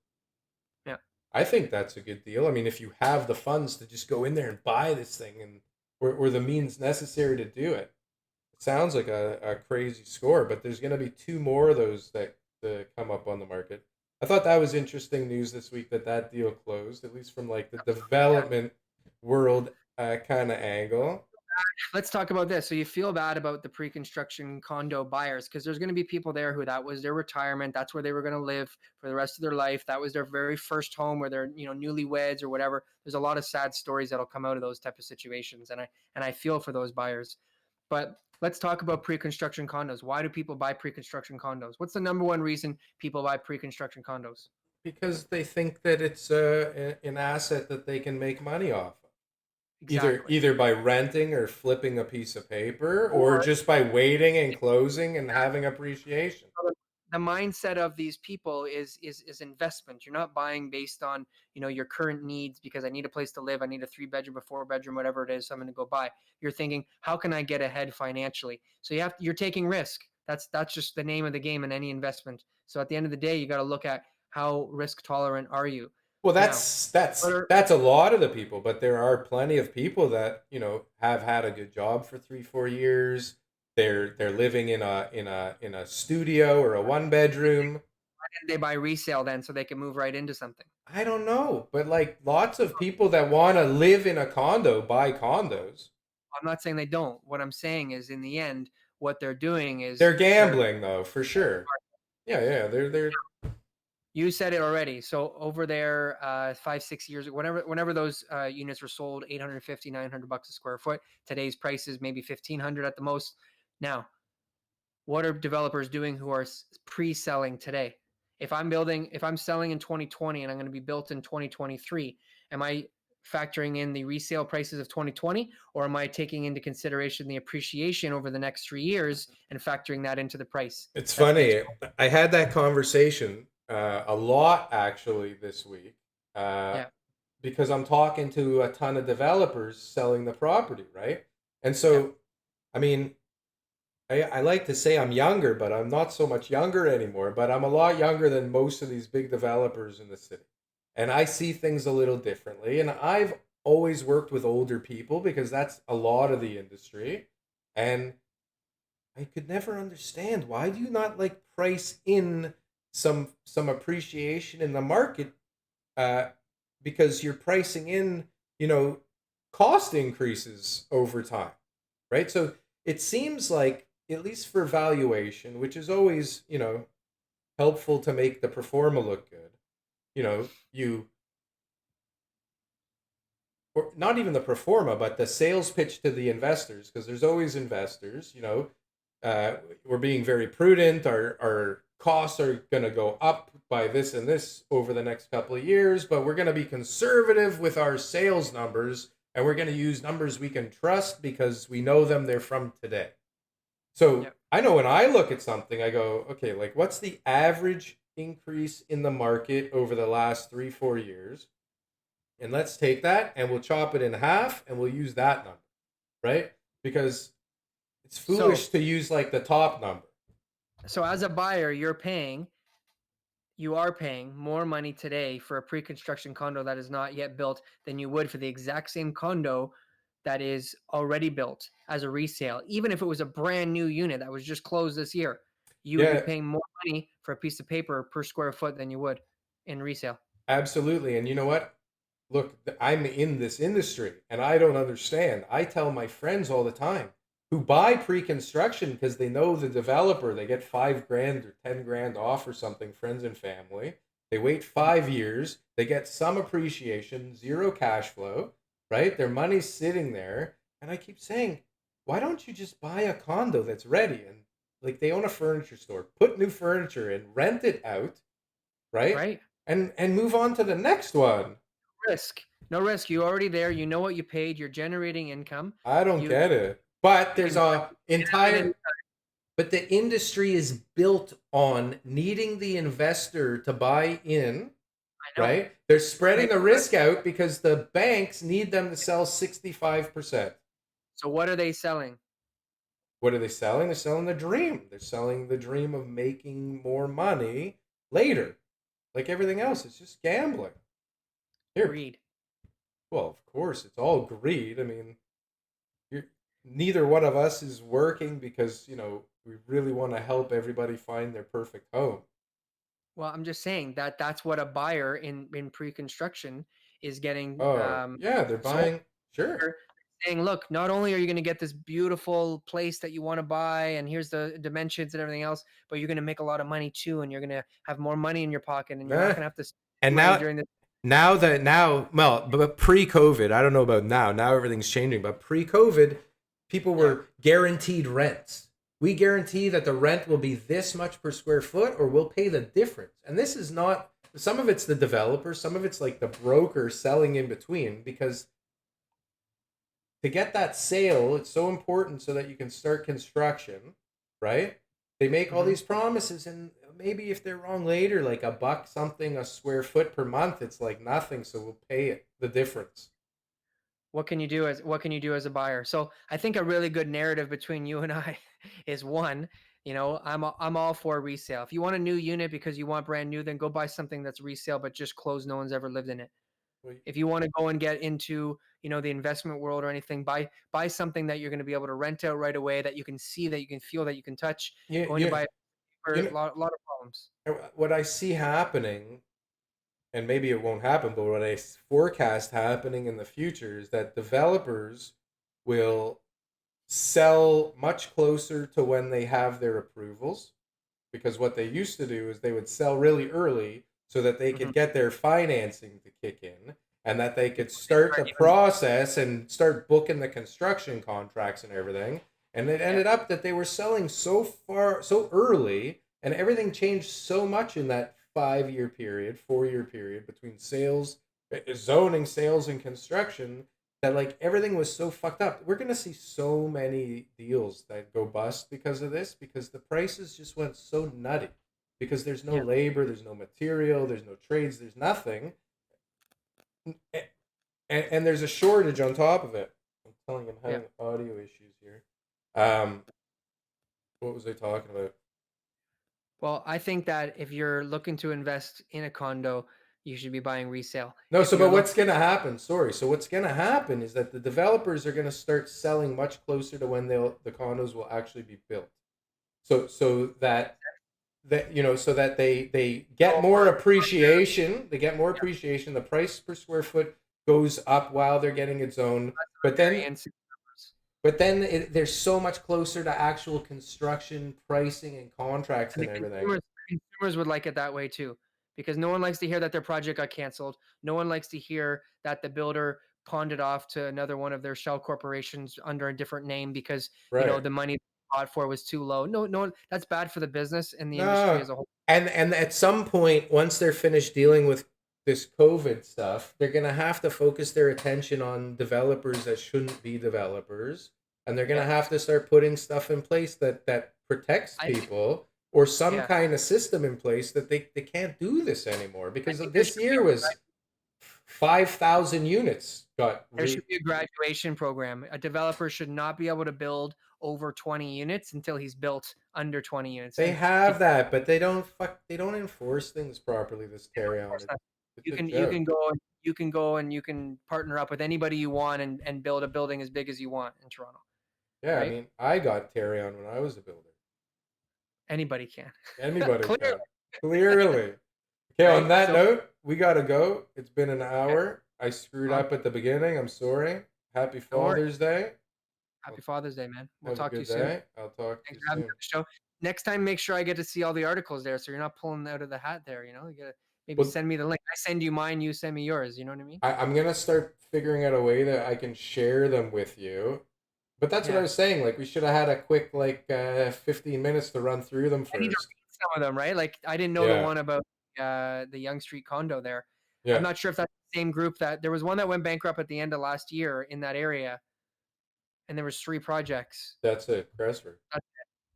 S2: Yeah.
S1: I think that's a good deal. I mean, if you have the funds to just go in there and buy this thing and or the means necessary to do it, it sounds like a crazy score. But there's going to be two more of those that to come up on the market. I thought that was interesting news this week that that deal closed, at least from like the
S2: Yeah.
S1: development world kind of angle.
S2: Let's talk about this. So you feel bad about the pre-construction condo buyers because there's going to be people there who that was their retirement. That's where they were going to live for the rest of their life. That was their very first home where they're, newlyweds or whatever. There's a lot of sad stories that'll come out of those type of situations. And I feel for those buyers. But let's talk about pre-construction condos. Why do people buy pre-construction condos? What's the number one reason people buy pre-construction condos?
S1: Because they think that it's an asset that they can make money off of.
S2: Exactly.
S1: Either by renting or flipping a piece of paper, or
S2: Or
S1: just by waiting and closing and having appreciation.
S2: the mindset of these people is investment. You're not buying based on, your current needs, because I need a place to live, I need a 3 bedroom, a 4 bedroom, whatever it is, so I'm going to go buy. You're thinking, how can I get ahead financially? So you're taking risk. That's just the name of the game in any investment. So at the end of the day, you got to look at how risk tolerant are you.
S1: Well,
S2: Now, what are
S1: that's a lot of the people, but there are plenty of people that, have had a good job for 3 4 years. They're living in a studio or a one bedroom.
S2: they buy resale then, so they can move right into something?
S1: I don't know, but like lots of people that want to live in a condo buy condos.
S2: I'm not saying they don't. What I'm saying is, in the end, what they're doing is
S1: They're
S2: they're.
S1: gambling though, for sure. Yeah, yeah, they're
S2: You said it already. So over there, 5 6 years, whenever those units were sold, 850, $900 a square foot. Today's price is maybe 1,500 at the most. Now, what are developers doing who are pre-selling today? If I'm selling in 2020 and I'm going to be built in 2023, am I factoring in the resale prices of 2020, or am I taking into consideration the appreciation over the next 3 years and factoring that into the price
S1: It's
S2: that's being
S1: funny.
S2: sold?
S1: I had that conversation a lot actually this week, uh,
S2: Yeah,
S1: because I'm talking to a ton of developers selling the property, right? And
S2: yeah,
S1: so, I mean, I like to say I'm younger, but I'm not so much younger anymore. But I'm a lot younger than most of these big developers in the city. And I see things a little differently. And I've always worked with older people because that's a lot of the industry. And I could never understand, why do you not like price in some appreciation in the market, uh, because you're pricing in, you know, cost increases over time, right? So it seems like, at least for valuation, which is always, helpful to make the performa look good, you, or not even the performa, but the sales pitch to the investors, because there's always investors, we're being very prudent. Our costs are going to go up by this and this over the next couple of years, but we're going to be conservative with our sales numbers, and we're going to use numbers we can trust because we know them, they're from today. So
S2: yeah.
S1: I know when I look at something, I go, okay, like what's the average increase in the market over the last 3 4 years? And let's take that and we'll chop it in half and we'll use that number, right? Because it's
S2: So,
S1: foolish to use like the top number.
S2: so as a buyer, you are paying more money today for a pre-construction condo that is not yet built than you would for the exact same condo that is already built as a resale. Even if it was a brand new unit that was just closed this year, you would be
S1: Yeah,
S2: paying more money for a piece of paper per square foot than you would in resale.
S1: absolutely. And you know what? Look, I'm in this industry and I don't understand. I tell my friends all the time who buy pre-construction because they know the developer, they get 5 grand or 10 grand off or something, friends and family. They wait 5 years, they get some appreciation, zero cash flow, right? Their money's sitting there. And I keep saying, why don't you just buy a condo that's ready? And like they own a furniture store, put new furniture in, rent it out, right?
S2: Right?
S1: And move on to the next one.
S2: Risk. No risk. You're already there. You know what you paid. You're generating income.
S1: I don't
S2: You
S1: get it. But
S2: you
S1: there's
S2: can
S1: a
S2: get out at any
S1: entire but the industry is built on needing the investor to buy in,
S2: I know.
S1: right? They're spreading
S2: Make
S1: the
S2: the risk.
S1: risk out because the banks need them to sell 65%.
S2: So what are they selling?
S1: What are they selling? They're selling the dream. They're selling the dream of making more money later. Like everything else, it's just gambling. Here,
S2: Greed.
S1: well, of course, it's all greed. I mean, you're, neither one of us is working because we really want to help everybody find their perfect home.
S2: Well, I'm just saying that that's what a buyer in pre-construction is getting
S1: Oh yeah, they're
S2: sold.
S1: buying. Sure.
S2: They're saying, look, not only are you going to get this beautiful place that you want to buy, and here's the dimensions and everything else, but you're going to make a lot of money too, and you're going to have more money in your pocket, and you're not
S1: Nah.
S2: going to have to spend
S1: And
S2: money
S1: now,
S2: during the.
S1: well, but pre-COVID, I don't know about now. Now everything's changing, but pre-COVID, people
S2: Yeah.
S1: were guaranteed rents. We guarantee that the rent will be this much per square foot, or we'll pay the difference. And this is not. Some of it's the developer, some of it's like the broker selling in between, because to get that sale, it's so important so that you can start construction, right? They make all
S2: Hmm.
S1: these promises, and maybe if they're wrong later, like a buck something a square foot per month, it's like nothing. So we'll pay it the difference.
S2: What can you do as a buyer? So I think a really good narrative between you and I is one, I'm all for resale. If you want a new unit because you want brand new, then go buy something that's resale but just closed, no one's ever lived in it.
S1: Well,
S2: If you want to go and get into, the investment world or anything, buy something that you're going to be able to rent out right away, that you can see, that you can feel, that you can touch.
S1: yeah,
S2: Going to
S1: yeah.
S2: buy it for
S1: You
S2: a lot of problems.
S1: know what I see happening, and maybe it won't happen, but what I forecast happening in the future is that developers will sell much closer to when they have their approvals, because what they used to do is they would sell really early so that they
S2: Hmm.
S1: could get their financing to kick in and that they could
S2: Before they
S1: start
S2: start
S1: the
S2: even,
S1: process and start booking the construction contracts and everything. And it
S2: yeah,
S1: ended up that they were selling so far so early, and everything changed so much in that 5 year period, 4 year period between sales, zoning, sales, and construction, that like everything was so fucked up. We're gonna see so many deals that go bust because of this, because the prices just went so nutty. Because there's no
S2: yeah,
S1: labor, there's no material, there's no trades, there's nothing, and there's a shortage on top of it. I'm telling you, I'm
S2: yeah.
S1: having audio issues here. Um, what was I talking about?
S2: Well, I think that if you're looking to invest in a condo, you should be buying resale.
S1: No,
S2: If
S1: so
S2: you're
S1: but
S2: looking,
S1: what's gonna happen? Sorry. So what's gonna happen is that the developers are gonna start selling much closer to when the condos will actually be built. So that so that they get
S2: oh,
S1: more appreciation,
S2: yeah,
S1: the price per square foot goes up while they're getting its own, but
S2: very
S1: then
S2: instant numbers.
S1: they're so much closer to actual construction pricing and contracts
S2: And the
S1: and everything.
S2: consumers would like it that way too, because no one likes to hear that their project got canceled. No one likes to hear that the builder pawned it off to another one of their shell corporations under a different name because
S1: Right.
S2: the money they bought for was too low. No, no, that's bad for the business and the industry
S1: No.
S2: as a whole.
S1: And at some point, once they're finished dealing with this COVID stuff, they're gonna have to focus their attention on developers that shouldn't be developers, and they're gonna
S2: Yeah,
S1: have to start putting stuff in place that protects
S2: I
S1: people, or some
S2: yeah,
S1: kind of system in place that they can't do this anymore,
S2: I
S1: because
S2: think there
S1: this
S2: should be
S1: year was 5,000 units got
S2: there should be a graduation program. A developer should not be able to build over 20 units until he's built under 20 units.
S1: they
S2: And to
S1: have that, but they don't enforce things properly. This carry on,
S2: course not.
S1: it's a
S2: You
S1: joke.
S2: can go and you can partner up with anybody you want and build a building as big as you want in Toronto,
S1: Yeah, I
S2: right?
S1: mean, I got carry on when I was a builder.
S2: Anybody can.
S1: Anybody
S2: Clearly,
S1: can. Clearly. Okay, on
S2: right?
S1: that
S2: So
S1: note, we gotta go. It's been an
S2: yeah,
S1: hour. I screwed
S2: on,
S1: up at the beginning. I'm sorry. Happy
S2: don't worry.
S1: Father's Day.
S2: Happy
S1: I'll
S2: Father's Day, man. We'll
S1: have a
S2: talk to you
S1: good
S2: soon.
S1: day. I'll talk to you
S2: Thanks for having me
S1: soon.
S2: on the show. Next time, make sure I get to see all the articles there, so you're not pulling out of the hat there. You gotta maybe
S1: Well,
S2: send me the link. I send you mine, you send me yours. You know what I mean?
S1: I'm gonna start figuring out a way that I can share them with you. But that's what I
S2: Yeah.
S1: was saying. Like, we should have had a quick 15 minutes to run through them
S2: I need to
S1: first.
S2: read some of them, right? Like I didn't know the
S1: Yeah.
S2: one about the Young Street condo there. I'm
S1: Yeah.
S2: not sure if that's the same group that there was one that went bankrupt at the end of last year in that area, and there was three projects.
S1: That's it. Crestford.
S2: That's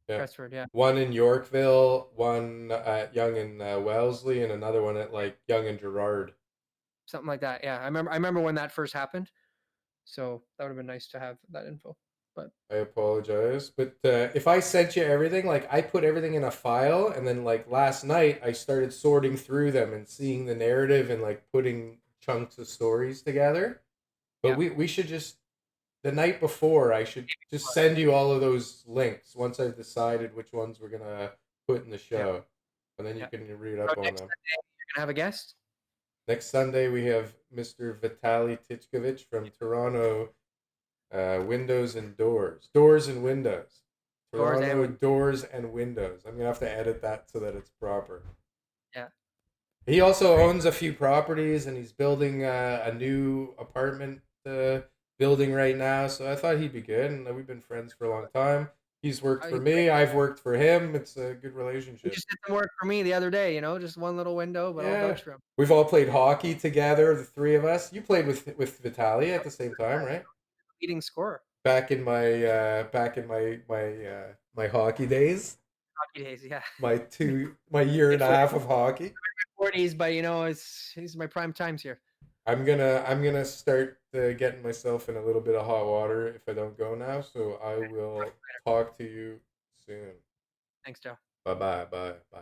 S1: Yeah.
S2: Crestford, yeah,
S1: One in Yorkville, one at Young and Wellesley, and another one at like Young and Gerard.
S2: something like that. Yeah, I remember when that first happened. So that would have been nice to have that info. But
S1: I apologize, but if I sent you everything, like I put everything in a file, and then like last night I started sorting through them and seeing the narrative and like putting chunks of stories together. But
S2: yeah,
S1: we should just the night before I should just send you all of those links once I've decided which ones we're gonna put in the
S2: yeah,
S1: show, and then you
S2: yeah.
S1: can read
S2: So
S1: up on
S2: next
S1: them.
S2: Sunday you're gonna have a guest.
S1: Next Sunday we have Mr. Vitaly Tichkovich from Toronto. Windows and doors. Doors and windows.
S2: Doors and
S1: Toronto doors and windows. I'm gonna have to edit that so that it's proper.
S2: yeah,
S1: He also
S2: great.
S1: owns a few properties, and he's building a new apartment building right now. So I thought he'd be good, and we've been friends for a long time. He's worked for
S2: He's
S1: me.
S2: great.
S1: I've worked for him. It's a good
S2: He
S1: relationship.
S2: just did some work for me the other day. Just one little window, but I'll
S1: Yeah,
S2: vouch for him.
S1: we've all played hockey together. The three of us. You played with Vitaly at the same time, right?
S2: leading scorer.
S1: Back in my hockey days,
S2: Hockey days, yeah.
S1: my year and
S2: Mid
S1: a half of hockey.
S2: 40s, but it's my prime times here.
S1: I'm gonna start getting myself in a little bit of hot water if I don't go now. So I will talk to you soon.
S2: Thanks, Joe.
S1: Bye bye bye bye.